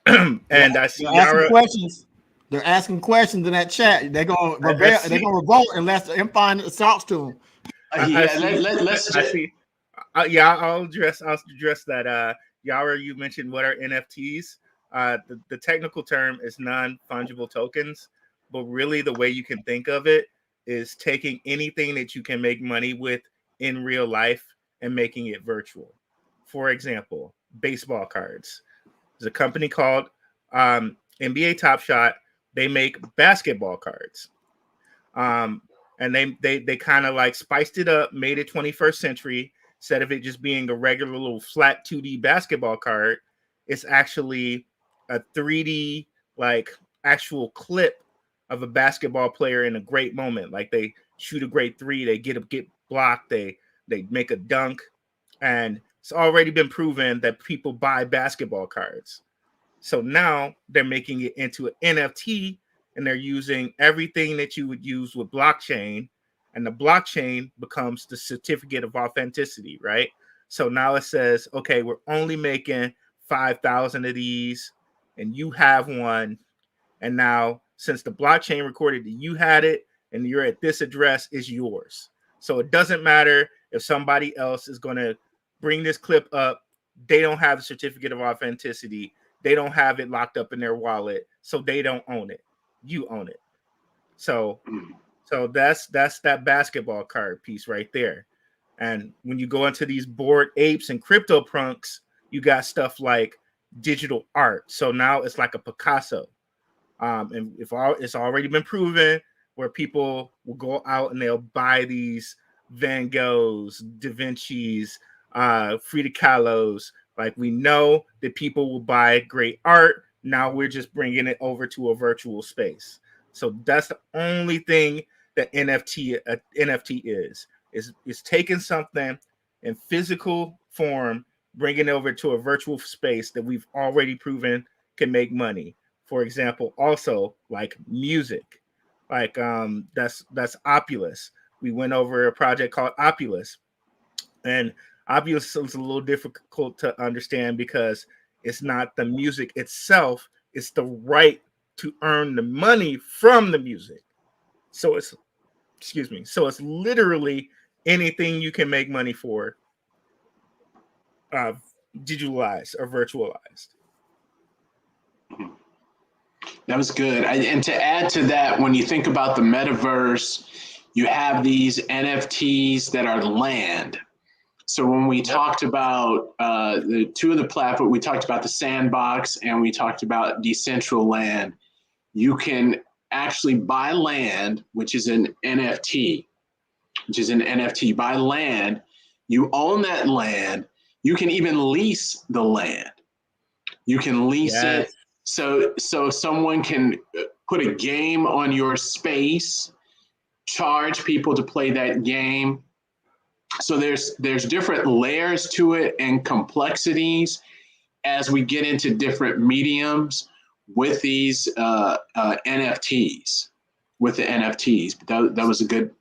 I see asking questions. They're asking questions in that chat. They're gonna rebel. They're gonna revolt unless Mfon talks to them. I'll address that. Yara, you mentioned what are NFTs. The technical term is non-fungible tokens, but really the way you can think of it is taking anything that you can make money with in real life and making it virtual. For example, baseball cards. There's a company called NBA Top Shot. They make basketball cards. And they kind of like spiced it up, made it 21st century. Instead of it just being a regular little flat 2D basketball card, it's actually a 3D like actual clip of a basketball player in a great moment. Like they shoot a great three, they get blocked, they make a dunk, and it's already been proven that people buy basketball cards. So now they're making it into an NFT, and they're using everything that you would use with blockchain, and the blockchain becomes the certificate of authenticity, right? So now it says, okay, we're only making 5,000 of these, and you have one. And now, since the blockchain recorded that you had it and you're at this address, is yours. So it doesn't matter if somebody else is going to bring this clip up. They don't have the certificate of authenticity. They don't have it locked up in their wallet, so they don't own it. You own it. So that's that basketball card piece right there. And when you go into these Bored Apes and CryptoPunks, you got stuff like digital art. So now it's like a Picasso. And it's already been proven where people will go out and they'll buy these Van Goghs, Da Vinci's, Frida Kahlo's. Like we know that people will buy great art. Now we're just bringing it over to a virtual space. So that's the only thing that NFT is taking something in physical form, bringing it over to a virtual space that we've already proven can make money. For example, also like music, like that's Opulus. We went over a project called Opulus, and Opulus is a little difficult to understand because it's not the music itself; it's the right to earn the money from the music. So it's So it's literally anything you can make money for, digitalized or virtualized. That was good. And to add to that, when you think about the metaverse, you have these NFTs that are land. So when we talked about the two of the platforms, we talked about the sandbox and we talked about Decentraland. You can actually buy land, which is an NFT, Buy land, you own that land. You can even lease the land. You can lease it. So someone can put a game on your space, charge people to play that game. So there's different layers to it and complexities as we get into different mediums with these NFTs. With the NFTs, that was a good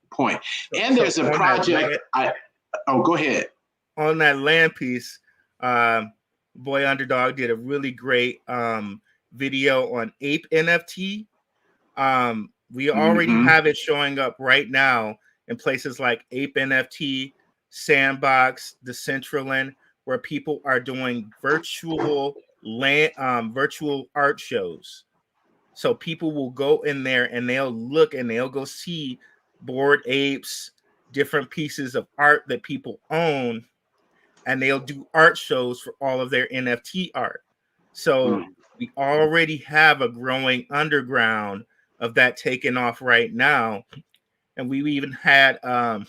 point. And there's a project. Go ahead. On that land piece, Boy Underdog did a really great video on Ape NFT. We already have it showing up right now in places like Ape NFT, Sandbox, Decentraland, where people are doing virtual art shows. So people will go in there and they'll look and they'll go see Bored Apes, different pieces of art that people own, and they'll do art shows for all of their NFT art. So we already have a growing underground of that taking off right now. And we even had, I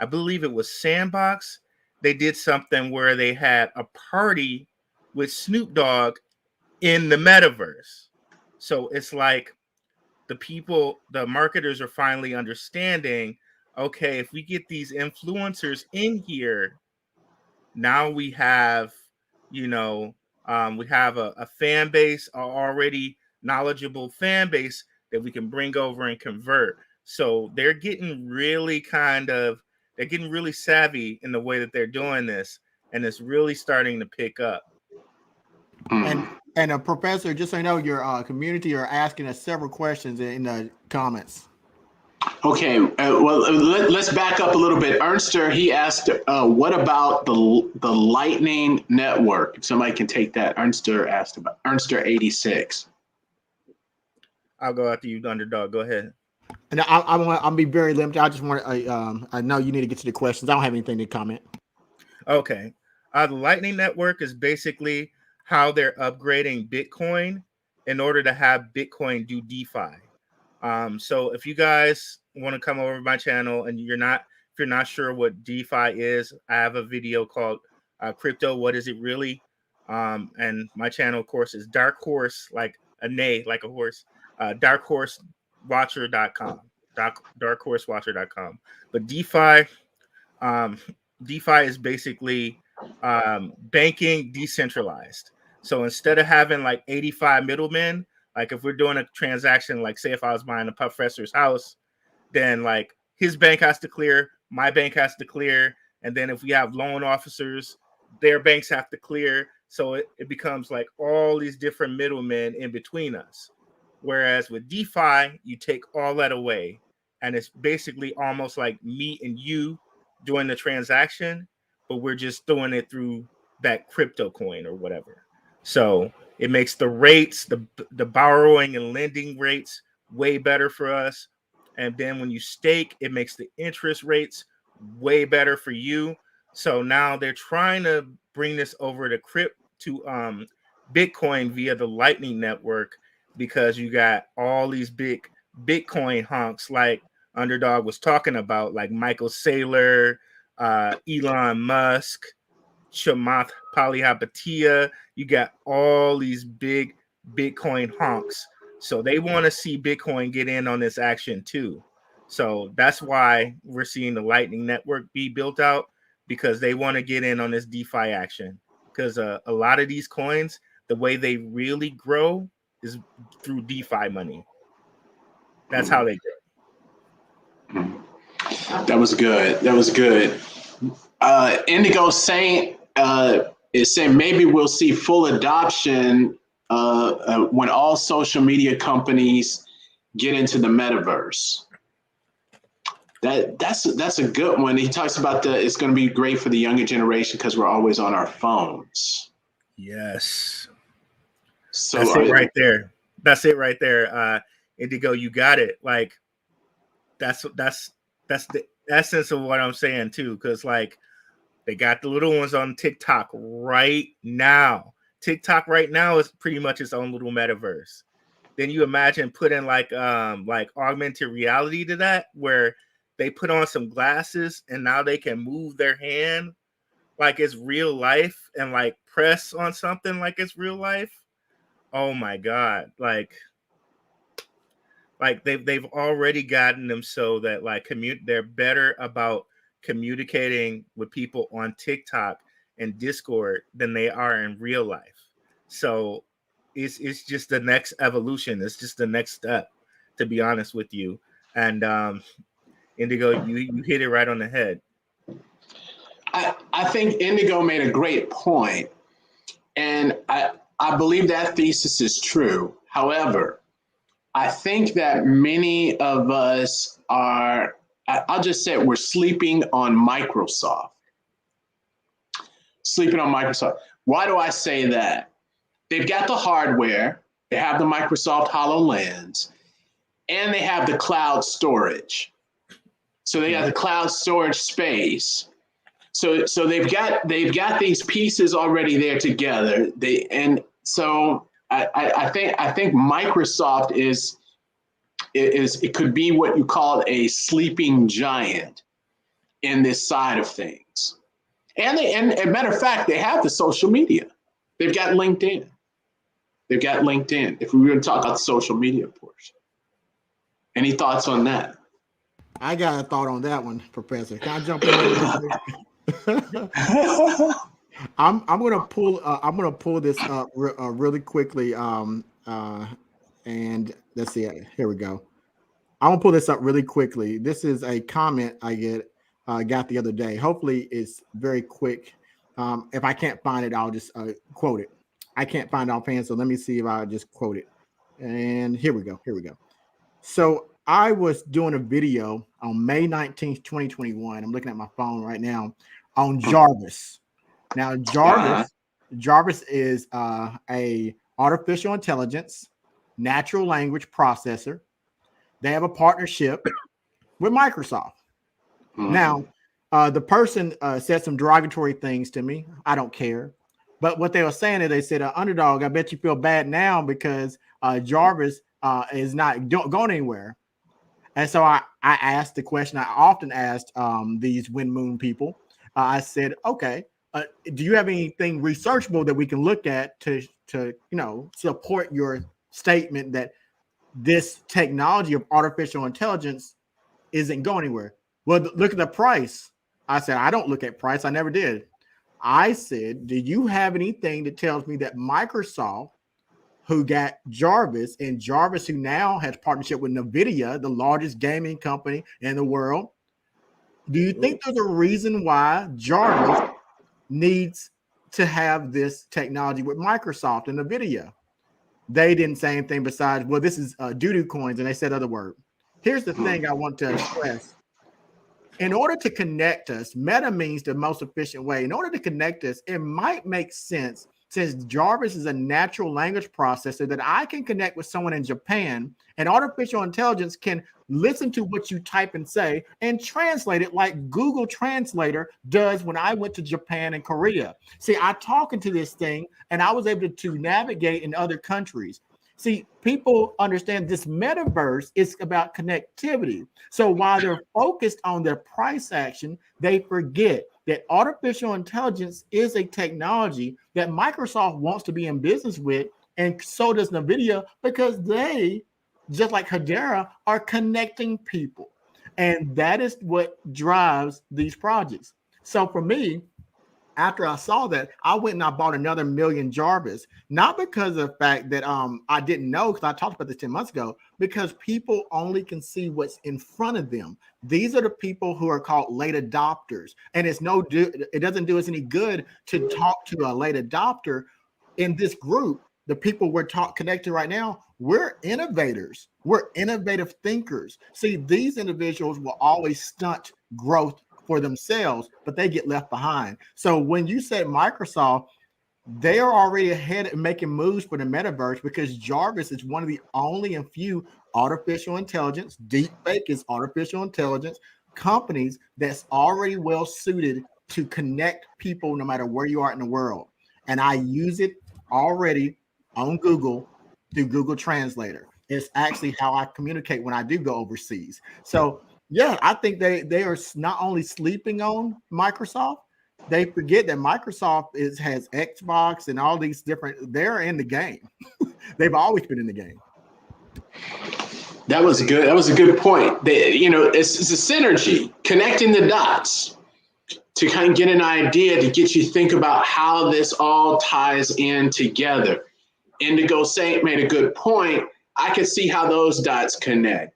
believe it was Sandbox. They did something where they had a party with Snoop Dogg in the metaverse. So it's like the marketers are finally understanding, okay, if we get these influencers in here, now we have, we have a fan base, a already knowledgeable fan base that we can bring over and convert. So they're getting really savvy in the way that they're doing this, and it's really starting to pick up. And a professor, just so you know, your community are asking us several questions in the comments. Okay, well, let's back up a little bit. Ernster, he asked, what about the Lightning Network? If somebody can take that. Ernster asked about Ernster86. I'll go after you, Underdog. Go ahead. And I'll be very limited. I just want I know you need to get to the questions. I don't have anything to comment. Okay. The Lightning Network is basically how they're upgrading Bitcoin in order to have Bitcoin do DeFi. So if you guys want to come over to my channel and if you're not sure what DeFi is, I have a video called Crypto, What Is It Really? And my channel, of course, is Dark Horse, like a neigh, like a horse, darkhorsewatcher.com, darkhorsewatcher.com. But DeFi is basically banking decentralized. So instead of having like 85 middlemen, like if we're doing a transaction, like say if I was buying a professor's house, then like his bank has to clear, my bank has to clear. And then if we have loan officers, their banks have to clear. So it becomes like all these different middlemen in between us. Whereas with DeFi, you take all that away. And it's basically almost like me and you doing the transaction, but we're just throwing it through that crypto coin or whatever. So it makes the rates, the borrowing and lending rates way better for us. And then when you stake, it makes the interest rates way better for you. So now they're trying to bring this over to Bitcoin via the Lightning Network, because you got all these big Bitcoin honks like Underdog was talking about, like Michael Saylor, Elon Musk, Chamath Palihapitiya. You got all these big Bitcoin honks. So they want to see Bitcoin get in on this action too. So that's why we're seeing the Lightning Network be built out, because they want to get in on this DeFi action. Because a lot of these coins, the way they really grow is through DeFi money. That's how they grow. That was good. Indigo Saint is saying maybe we'll see full adoption when all social media companies get into the metaverse. That's a good one. He talks about it's going to be great for the younger generation because we're always on our phones. Yes. So that's it right there. That's it right there. Indigo, you got it. Like that's the essence of what I'm saying too. Because like they got the little ones on TikTok right now. TikTok right now is pretty much its own little metaverse. Then you imagine putting like augmented reality to that, where they put on some glasses and now they can move their hand like it's real life and like press on something like it's real life. Oh my God. Like they've already gotten them so that like they're better about communicating with people on TikTok and Discord than they are in real life. So it's just the next evolution. It's just the next step, to be honest with you. And Indigo, you hit it right on the head. I think Indigo made a great point, and I believe that thesis is true. However, I think that many of us are, I'll just say we're sleeping on Microsoft. Sleeping on Microsoft. Why do I say that? They've got the hardware. They have the Microsoft HoloLens, and they have the cloud storage. So they got the cloud storage space. So they've got these pieces already there together. I think Microsoft is it could be what you call a sleeping giant in this side of things. And as a matter of fact, they have the social media. They've got LinkedIn. If we were going to talk about the social media portion. Any thoughts on that? I got a thought on that one, Professor. Can I jump in there? I'm gonna pull this up really quickly. And let's see. Here we go. I'm gonna pull this up really quickly. This is a comment I got the other day. Hopefully, it's very quick. If I can't find it, I'll just quote it. I can't find it offhand, so let me see if I just quote it. And here we go. So I was doing a video on May 19th, 2021. I'm looking at my phone right now on Jarvis. Now, Jarvis is a artificial intelligence, natural language processor. They have a partnership with Microsoft. Now, the person said some derogatory things to me. I don't care. But what they were saying is they said, Underdog, I bet you feel bad now because Jarvis is not going anywhere. And so I asked the question I often asked these Wind Moon people. I said, okay, do you have anything researchable that we can look at to support your statement that this technology of artificial intelligence isn't going anywhere? Well, look at the price. I said, I don't look at price. I never did. I said, do you have anything that tells me that Microsoft, who got Jarvis, and Jarvis, who now has partnership with NVIDIA, the largest gaming company in the world, do you think there's a reason why Jarvis needs to have this technology with Microsoft and NVIDIA? They didn't say anything besides, well, this is doo-doo coins, and they said other word. Here's the thing I want to express. In order to connect us, Meta means the most efficient way. In order to connect us, it might make sense, since Jarvis is a natural language processor, that I can connect with someone in Japan, and artificial intelligence can listen to what you type and say and translate it like Google Translator does when I went to Japan and Korea. See, I talk into this thing and I was able to navigate in other countries. See, people understand this metaverse is about connectivity. So while they're focused on their price action, they forget that artificial intelligence is a technology that Microsoft wants to be in business with, and so does NVIDIA, because they, just like Hedera, are connecting people. And that is what drives these projects. So for me, after I saw that, I went and I bought another million Jarvis, not because of the fact that I didn't know, because I talked about this 10 months ago, because people only can see what's in front of them. These are the people who are called late adopters. And it doesn't do us any good to talk to a late adopter. In this group, the people we're connected right now, we're innovators. We're innovative thinkers. See, these individuals will always stunt growth for themselves, but they get left behind. So when you said Microsoft, they are already ahead and making moves for the metaverse, because Jarvis is one of the only and few artificial intelligence, deepfake is artificial intelligence, companies that's already well suited to connect people no matter where you are in the world. And I use it already on Google through Google Translator. It's actually how I communicate when I do go overseas. So yeah, I think they are not only sleeping on Microsoft, they forget that Microsoft has Xbox and all these different, they're in the game. They've always been in the game. That was good. That was a good point. It's a synergy, connecting the dots to kind of get an idea, to get you to think about how this all ties in together. Indigo Saint made a good point. I could see how those dots connect.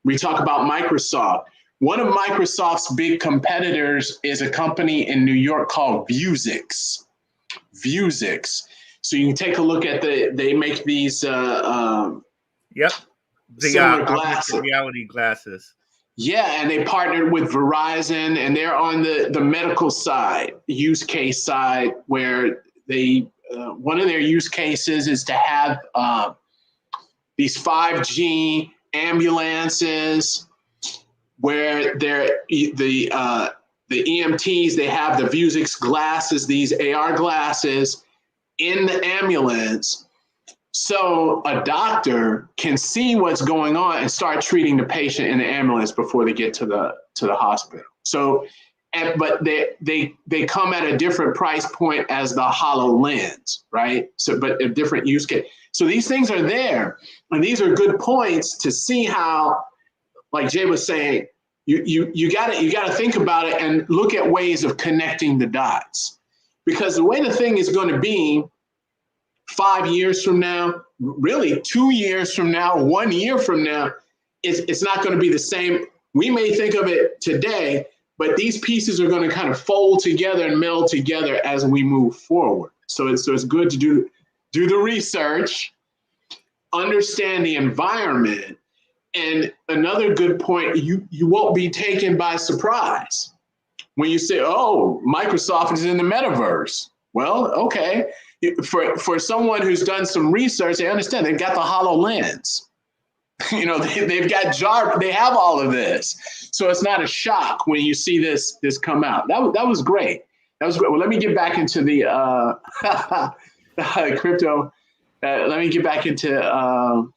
We talk about Microsoft. One of Microsoft's big competitors is a company in New York called Vuzix. So you can take a look at they make these the glasses. Reality glasses. Yeah, and they partnered with Verizon, and they're on the medical side, use case side, where they one of their use cases is to have these 5G ambulances where the EMTs, they have the Vuzix glasses, these AR glasses in the ambulance, so a doctor can see what's going on and start treating the patient in the ambulance before they get to the hospital. So, but they come at a different price point as the HoloLens, right? So, but a different use case. So these things are there, and these are good points to see how, like Jay was saying, you gotta think about it and look at ways of connecting the dots, because the way the thing is going to be 5 years from now, really 2 years from now, 1 year from now, it's not going to be the same. We may think of it today, but these pieces are going to kind of fold together and meld together as we move forward. So it's good to do the research, understand the environment. And another good point, you won't be taken by surprise when you say, oh, Microsoft is in the metaverse. Well, okay. For someone who's done some research, they understand they've got the HoloLens. They've got Jarvis, they have all of this. So it's not a shock when you see this come out. That was great. That was great. Well, let me get back into the crypto. Let me get back into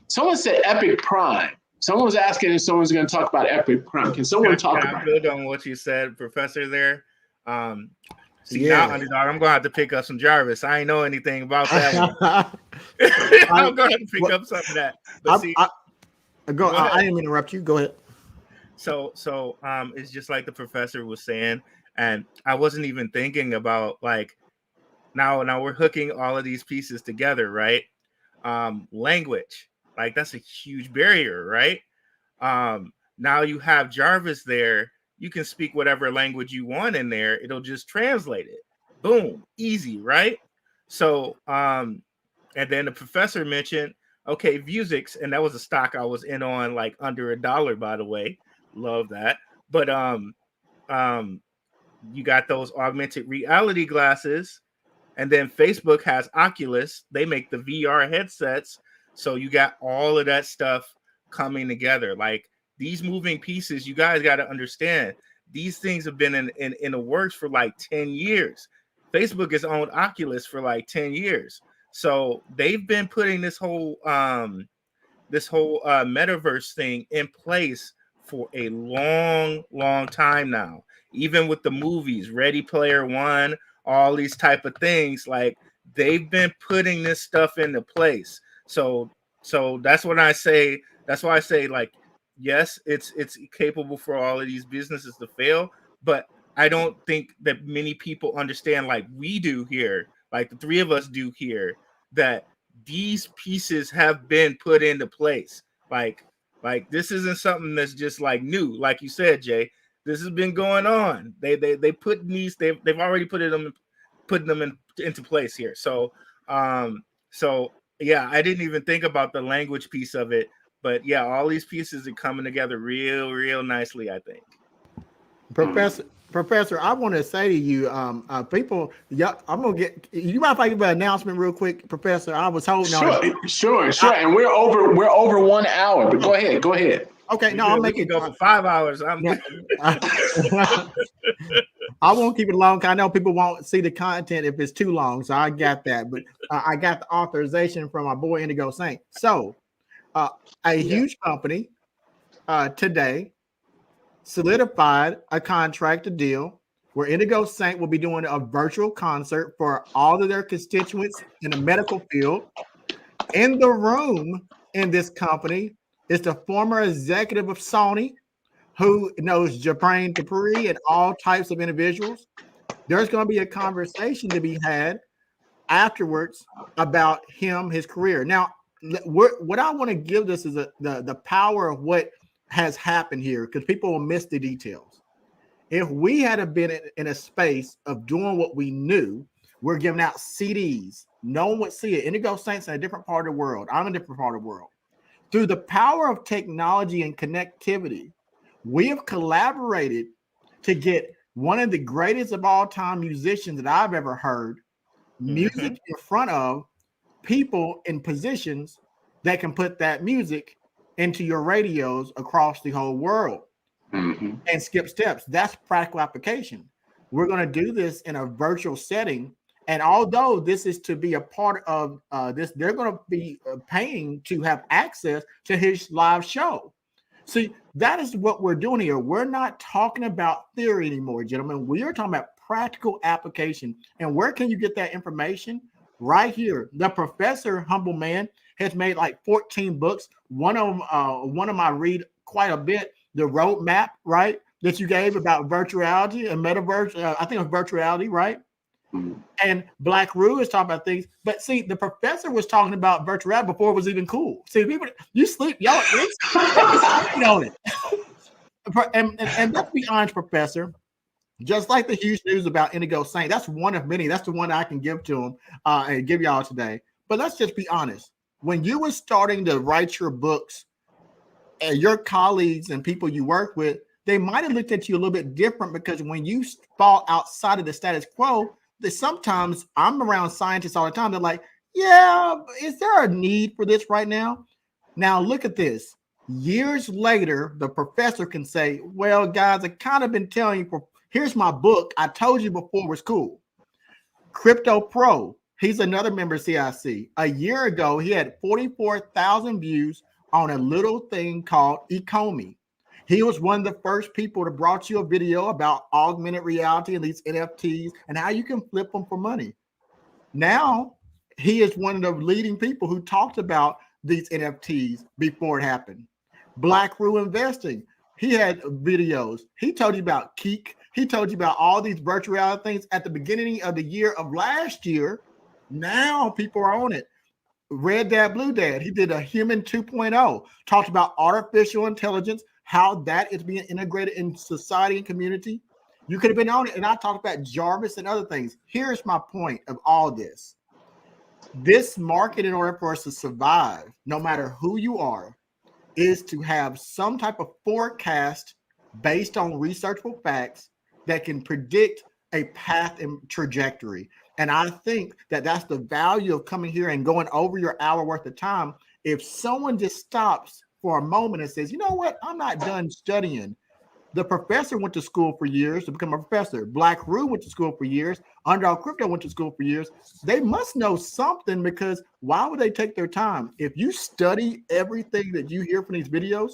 someone said Epik Prime. Someone was asking if someone's going to talk about Epik Prime. Can someone talk about it? Build on what you said, Professor, there. Now, Underdog, I'm going to have to pick up some Jarvis. I ain't know anything about that one. I'm going to have to pick up some of that. But I didn't interrupt you. Go ahead. So it's just like the professor was saying, and I wasn't even thinking about, like, now we're hooking all of these pieces together, right? Language, like, that's a huge barrier, right? Now you have Jarvis there. You can speak whatever language you want in there. It'll just translate it. Boom, easy, right? So, and then the professor mentioned, okay, Vuzix, and that was a stock I was in on, like, under $1, by the way. Love that. But you got those augmented reality glasses, and then Facebook has Oculus. They make the VR headsets. So you got all of that stuff coming together. Like, these moving pieces, you guys got to understand, these things have been in the works for like 10 years. Facebook has owned Oculus for like 10 years. So they've been putting this whole metaverse thing in place for a long time now. Even with the movies, Ready Player One, all these type of things, like, they've been putting this stuff into place. So that's what I say. That's why I say, like, yes, it's capable for all of these businesses to fail, but I don't think that many people understand, like we do here, like the three of us do here, that these pieces have been put into place. Like this isn't something that's just like new. Like you said, Jay, this has been going on. They put these, they've already putting them into place here. So yeah, I didn't even think about the language piece of it. But yeah, all these pieces are coming together real nicely, I think. Professor, I want to say to you, people, yeah, I'm gonna get. You mind if I give an announcement real quick, Professor? I was holding on. Sure. And we're over 1 hour. But go ahead. Okay, I'll make it go for 5 hours. I won't keep it long. I know people won't see the content if it's too long, so I got that. But I got the authorization from my boy Indigo Saint. So. Huge company today solidified a contract, a deal where Indigo Saint will be doing a virtual concert for all of their constituents in the medical field. In the room in this company is the former executive of Sony, who knows Japan Capri and all types of individuals. There's going to be a conversation to be had afterwards about him, his career. Now, what I want to give this is the power of what has happened here, because people will miss the details. If we had been in a space of doing what we knew, we're giving out CDs. No one would see it. Indigo Saints in a different part of the world. I'm in a different part of the world. Through the power of technology and connectivity, we have collaborated to get one of the greatest of all time musicians that I've ever heard music in front of people in positions that can put that music into your radios across the whole world and skip steps. That's practical application. We're going to do this in a virtual setting. And although this is to be a part of this, they're going to be paying to have access to his live show. See, that is what we're doing here. We're not talking about theory anymore, gentlemen. We are talking about practical application. And where can you get that information? Right here. The professor, humble man, has made like 14 books. One of them I read quite a bit. The roadmap, right, that you gave about virtuality and metaverse. I think it was virtuality, right? And Blackrue is talking about things, but see, the professor was talking about virtuality before it was even cool. See, people, you sleep, y'all sleeping on it. And let's be honest, professor. Just like the huge news about Indigo Saint, that's one of many. That's the one I can give to him and give y'all today. But let's just be honest. When you were starting to write your books, and your colleagues and people you work with, they might have looked at you a little bit different because when you fall outside of the status quo, that sometimes I'm around scientists all the time. They're like, yeah, is there a need for this right now? Now, look at this. Years later, the professor can say, well, guys, I kind of been telling you, here's my book. I told you before it was cool. Crypto Pro, he's another member of CIC. A year ago, he had 44,000 views on a little thing called Ecomi. He was one of the first people that brought you a video about augmented reality and these NFTs and how you can flip them for money. Now, he is one of the leading people who talked about these NFTs before it happened. Blackrue Investing, he had videos. He told you about CEEK. He told you about all these virtual reality things at the beginning of the year of last year. Now people are on it. Red Dad, Blue Dad, he did a Human 2.0, talked about artificial intelligence, how that is being integrated in society and community. You could have been on it. And I talked about Jarvis and other things. Here's my point of all this. This market, in order for us to survive, no matter who you are, is to have some type of forecast based on researchable facts that can predict a path and trajectory. And I think that that's the value of coming here and going over your hour worth of time. If someone just stops for a moment and says, you know what, I'm not done studying. The professor went to school for years to become a professor. Blackrue went to school for years. UnderdogCrypto went to school for years. They must know something, because why would they take their time? If you study everything that you hear from these videos,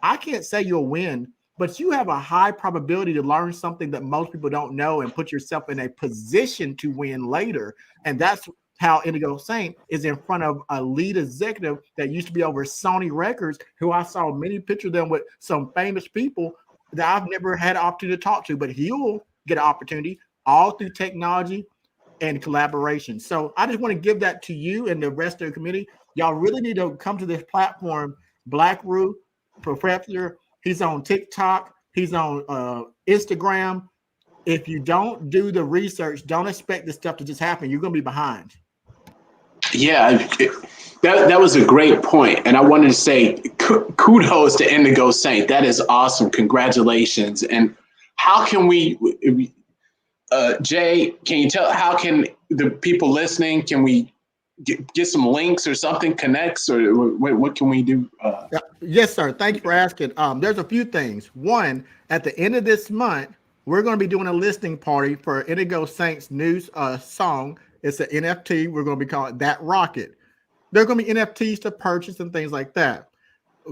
I can't say you'll win, but you have a high probability to learn something that most people don't know and put yourself in a position to win later. And that's how Indigo Saint is in front of a lead executive that used to be over Sony Records, who I saw many pictures of them with some famous people that I've never had an opportunity to talk to, but he'll get an opportunity all through technology and collaboration. So I just want to give that to you and the rest of the community. Y'all really need to come to this platform. Blackrue, Professor, he's on TikTok, he's on Instagram. If you don't do the research, don't expect this stuff to just happen. You're going to be behind. Yeah, that was a great point. And I wanted to say kudos to Indigo Saint. That is awesome. Congratulations. And how can we, Jay, can you tell, how can the people listening, can we get some links or something, connects, or what can we do? Yes, sir. Thank you for asking. There's a few things. One, at the end of this month, we're going to be doing a listening party for Indigo Saint's new song. It's an NFT. We're going to be calling That Rocket. There are going to be NFTs to purchase and things like that.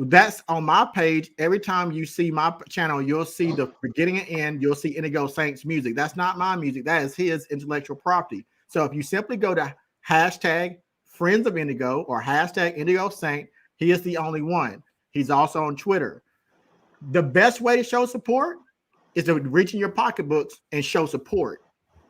That's on my page. Every time you see my channel, you'll see the beginning and end. You'll see Indigo Saint's music. That's not my music. That is his intellectual property. So if you simply go to hashtag Friends of Indigo or hashtag Indigo Saint, he is the only one. He's also on Twitter. The best way to show support is to reach in your pocketbooks and show support.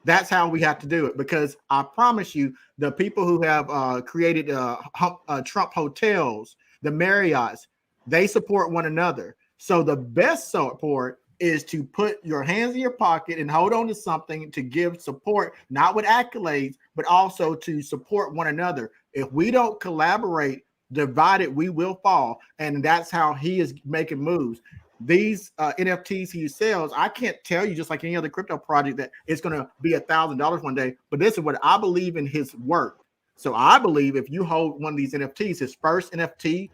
That's how we have to do it, because I promise you, the people who have created Trump hotels, the Marriotts, they support one another. So the best support is to put your hands in your pocket and hold on to something to give support, not with accolades, but also to support one another. If we don't collaborate, divided, we will fall. And that's how he is making moves. These NFTs he sells, I can't tell you, just like any other crypto project, that it's going to be $1,000 one day. But this is what I believe in his work. So I believe if you hold one of these NFTs, his first NFT,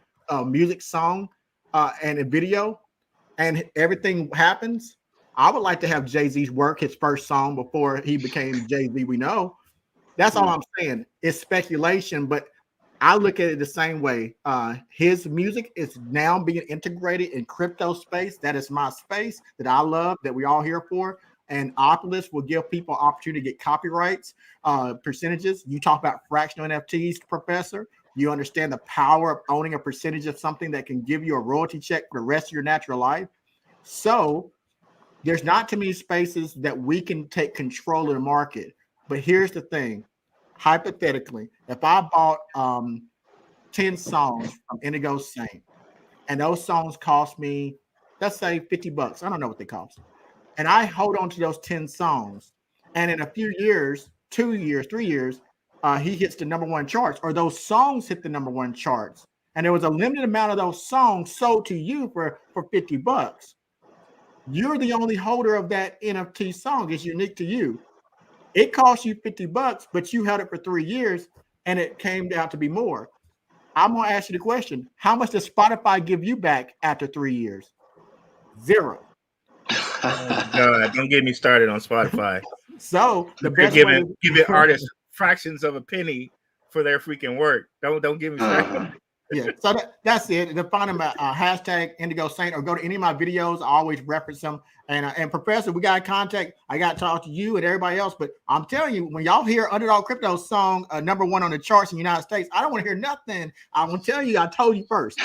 music song, and a video, and everything happens, I would like to have Jay-Z's work his first song before he became Jay-Z we know. That's all I'm saying. It's speculation, but I look at it the same way. His music is now being integrated in crypto space. That is my space that I love, that we all here for. And Oculus will give people opportunity to get copyrights, percentages. You talk about fractional NFTs, Professor. You understand the power of owning a percentage of something that can give you a royalty check for the rest of your natural life. So there's not too many spaces that we can take control of the market. But here's the thing. Hypothetically, if I bought 10 songs from Indigo Saint, and those songs cost me, let's say $50. I don't know what they cost. And I hold on to those 10 songs. And in a few years, 2 years, 3 years, he hits the #1 charts, or those songs hit the #1 charts. And there was a limited amount of those songs sold to you for $50. You're the only holder of that NFT song. It's unique to you. It cost you $50, but you held it for 3 years, and it came out to be more. I'm going to ask you the question. How much does Spotify give you back after 3 years? 0. Oh, God, don't get me started on Spotify. So the best giving artists fractions of a penny for their freaking work. Don't get me started. Yeah, so that's it. To find them hashtag Indigo Saint, or go to any of my videos. I always reference them. And Professor, we got to contact. I got to talk to you and everybody else. But I'm telling you, when y'all hear Underdog Crypto's song #1 on the charts in the United States, I don't want to hear nothing. I'm gonna tell you, I told you first.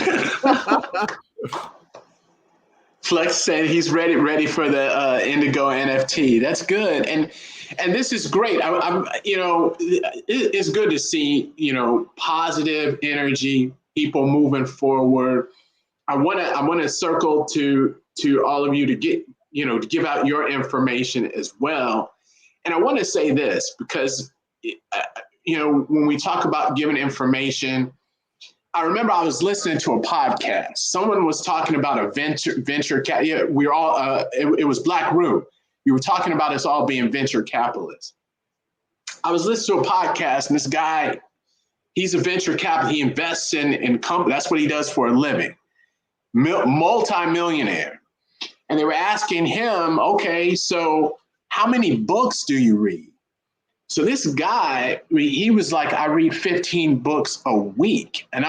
Flex said he's ready for the Indigo NFT. That's good, and this is great. I'm it's good to see positive energy, people moving forward. I want to circle to all of you to get to give out your information as well, and I want to say this because when we talk about giving information. I remember I was listening to a podcast. Someone was talking about a venture cap. Yeah, we were all. It was Blackrue. You were talking about us all being venture capitalists. I was listening to a podcast, and this guy, he's a venture capitalist. He invests in companies. That's what he does for a living. Multi-millionaire. And they were asking him, okay, so how many books do you read? So this guy, he was like, I read 15 books a week. And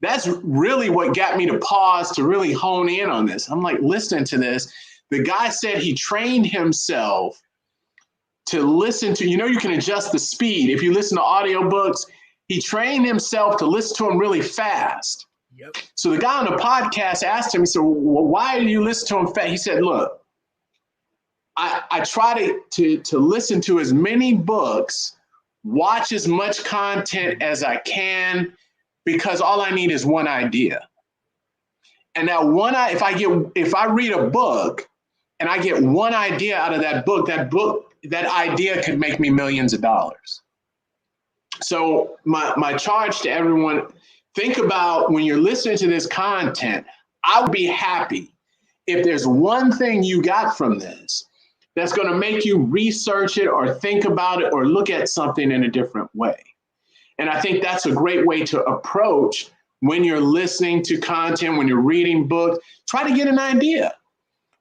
that's really what got me to pause to really hone in on this. I'm like, listening to this. The guy said he trained himself to listen to, you can adjust the speed. If you listen to audiobooks, he trained himself to listen to them really fast. Yep. So the guy on the podcast asked him, he said, well, why do you listen to him fast? He said, look, I try to listen to as many books, watch as much content as I can, because all I need is one idea. And that if I read a book and I get one idea out of that idea could make me millions of dollars. So my charge to everyone, think about when you're listening to this content, I would be happy if there's one thing you got from this that's going to make you research it or think about it or look at something in a different way. And I think that's a great way to approach when you're listening to content, when you're reading books. Try to get an idea.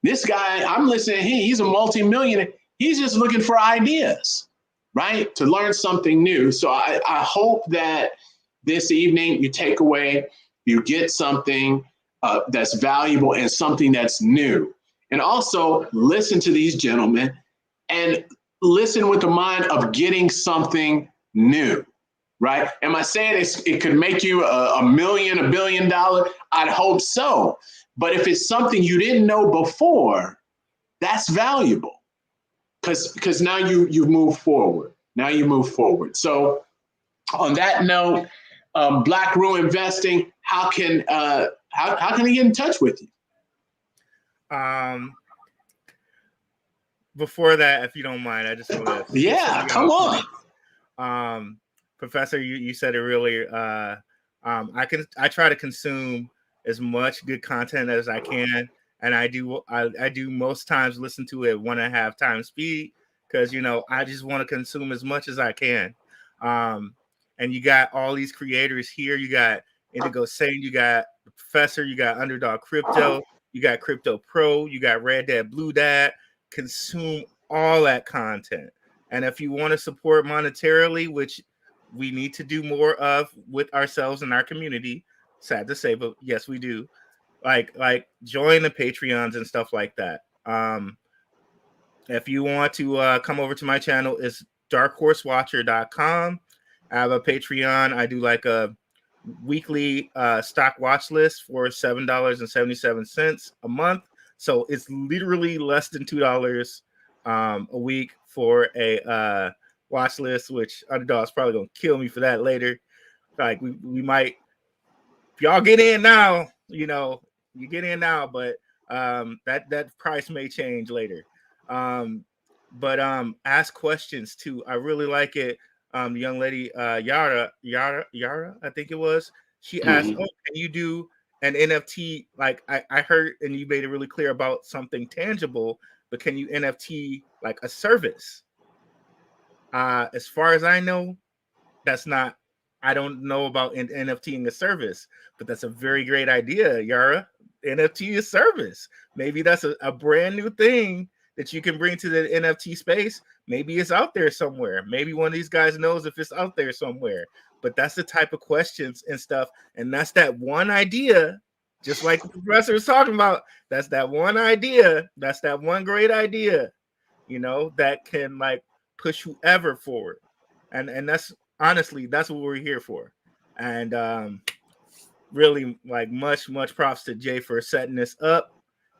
This guy, I'm listening, he's a multi-millionaire. He's just looking for ideas, right? To learn something new. So I hope that this evening you take away, you get something that's valuable and something that's new. And also listen to these gentlemen and listen with the mind of getting something new, right? Am I saying it could make you $1 billion? I'd hope so. But if it's something you didn't know before, that's valuable because now you move forward. Now you move forward. So on that note, Blackrue Investing, how can they get in touch with you? Before that, if you don't mind, I just want to. Yeah, come on. Professor, you said it really. I try to consume as much good content as I can, and I do most times listen to it 1.5 times speed because I just want to consume as much as I can. And and you got all these creators here. You got Indigo Saint, you got the Professor, you got Underdog Crypto, you got Crypto Pro, you got Red Dad, Blue Dad. Consume all that content. And if you want to support monetarily, which we need to do more of with ourselves and our community, sad to say, but yes, we do. Like join the Patreons and stuff like that. If you want to come over to my channel, it's darkhorsewatcher.com. I have a Patreon. I do like a weekly stock watch list for $7.77 a month. So it's literally less than $2 a week for a watch list, which Underdog's probably gonna kill me for that later. Like we might, if y'all get in now, you get in now, but that price may change later. But ask questions too. I really like it. The young lady Yara, I think it was. She asked, "Oh, can you do an NFT?" Like I heard, and you made it really clear about something tangible. But can you NFT like a service? As far as I know, that's not. I don't know about NFTing a service, but that's a very great idea, Yara. NFT is service. Maybe that's a brand new thing that you can bring to the NFT space. Maybe it's out there somewhere. Maybe one of these guys knows if it's out there somewhere. But that's the type of questions and stuff. And that's that one idea, just like the professor was talking about. That's that one idea. That's that one great idea, that can like push whoever forward. And that's honestly, that's what we're here for. And really like much props to Jay for setting this up.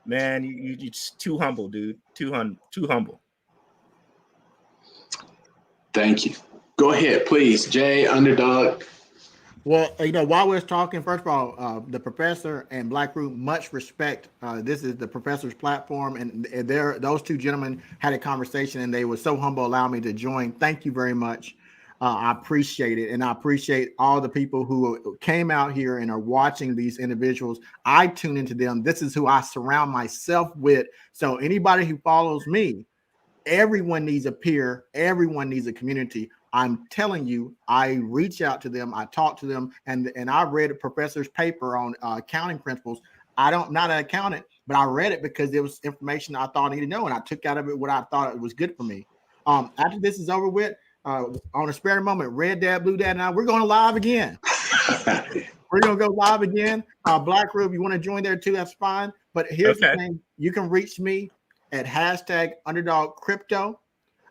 Man, you're too humble, dude. Too humble. Thank you. Go ahead, please, Jay, Underdog. Well, while we're talking, first of all, the professor and Blackrue, much respect. This is the professor's platform, and those two gentlemen had a conversation, and they were so humble, allow me to join. Thank you very much. I appreciate it, and I appreciate all the people who came out here and are watching these individuals. I tune into them. This is who I surround myself with. So anybody who follows me, everyone needs a peer. Everyone needs a community. I'm telling you, I reach out to them. I talk to them, and I read a professor's paper on accounting principles. Not an accountant, but I read it because there was information I thought I needed to know, and I took out of it what I thought was good for me. After this is over with, on a spare moment, Red Dad, Blue Dad, and I, we're going live again. We're going to go live again. Blackrue, if you want to join there too, that's fine. But here's the thing. You can reach me at #UnderdogCrypto.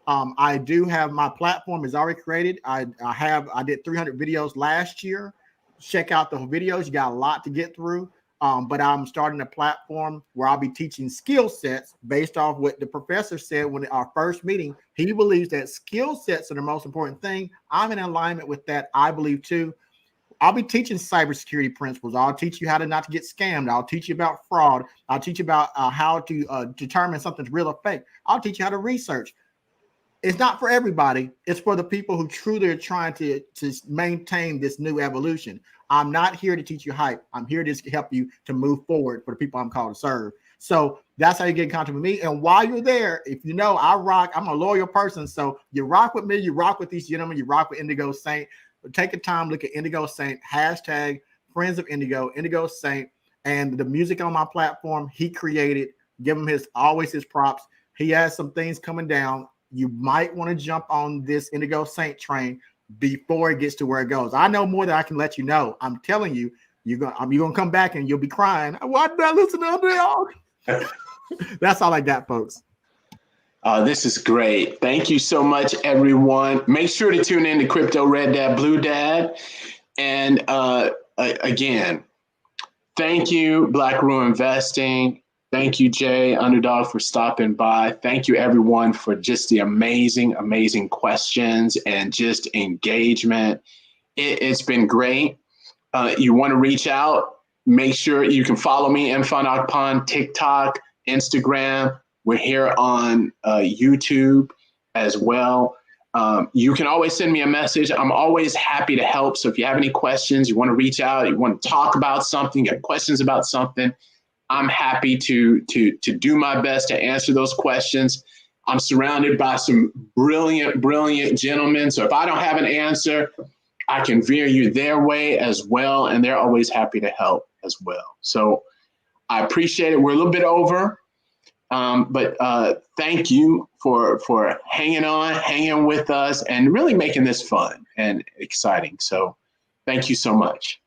I do have my platform is already created. I did 300 videos last year. Check out the videos. You got a lot to get through. But I'm starting a platform where I'll be teaching skill sets based off what the professor said when our first meeting. He believes that skill sets are the most important thing. I'm in alignment with that. I believe too. I'll be teaching cybersecurity principles. I'll teach you how to not to get scammed. I'll teach you about fraud. I'll teach you about how to determine something's real or fake. I'll teach you how to research. It's not for everybody. It's for the people who truly are trying to maintain this new evolution. I'm not here to teach you hype. I'm here to help you to move forward for the people I'm called to serve. So that's how you get in contact with me. And while you're there, if you know, I rock. I'm a loyal person. So you rock with me. You rock with these gentlemen. You rock with Indigo Saint. Take a time, look at Indigo Saint, #Friends of Indigo, Indigo Saint, and the music on my platform he created. Give him always his props. He has some things coming down. You might want to jump on this Indigo Saint train before it gets to where it goes. I know more than I can let you know. I'm telling you, you're gonna come back and you'll be crying. Why did I listen to Underdog? That's all I got, folks. This is great. Thank you so much, everyone. Make sure to tune in to Crypto Red Dad, Blue Dad. And again, thank you, Blackrue Investing. Thank you, Jay, Underdog, for stopping by. Thank you, everyone, for just the amazing, amazing questions and just engagement. It's been great. You want to reach out, make sure you can follow me, Mfon, Akpan, TikTok, Instagram. We're here on YouTube as well. You can always send me a message. I'm always happy to help. So if you have any questions, you want to reach out, you want to talk about something, you have questions about something, I'm happy to do my best to answer those questions. I'm surrounded by some brilliant, brilliant gentlemen. So if I don't have an answer, I can veer you their way as well, and they're always happy to help as well. So I appreciate it. We're a little bit over, but thank you for hanging with us, and really making this fun and exciting. So thank you so much.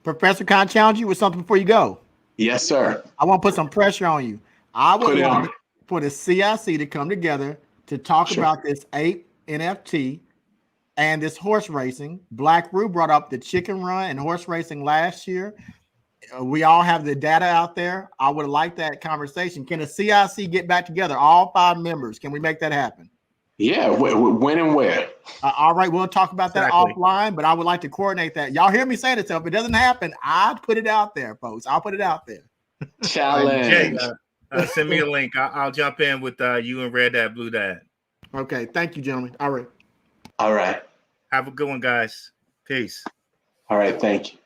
Professor, can I challenge you with something before you go? Yes, sir. I want to put some pressure on you. I would Put it on like me. for the CIC to come together to talk Sure. about this ape NFT and this horse racing. Blackrue brought up the chicken run and horse racing last year. We all have the data out there. I would like that conversation. Can the CIC get back together, all 5 members? Can we make that happen? Yeah, when and where? All right, we'll talk about that Exactly. offline, but I would like to coordinate that. Y'all hear me saying it, so if it doesn't happen, I'd put it out there, folks. I'll put it out there. Challenge. Jay, send me a link. I'll jump in with you and Red Dad, Blue Dad. Okay, thank you, gentlemen. All right. All right. Have a good one, guys. Peace. All right. Thank you.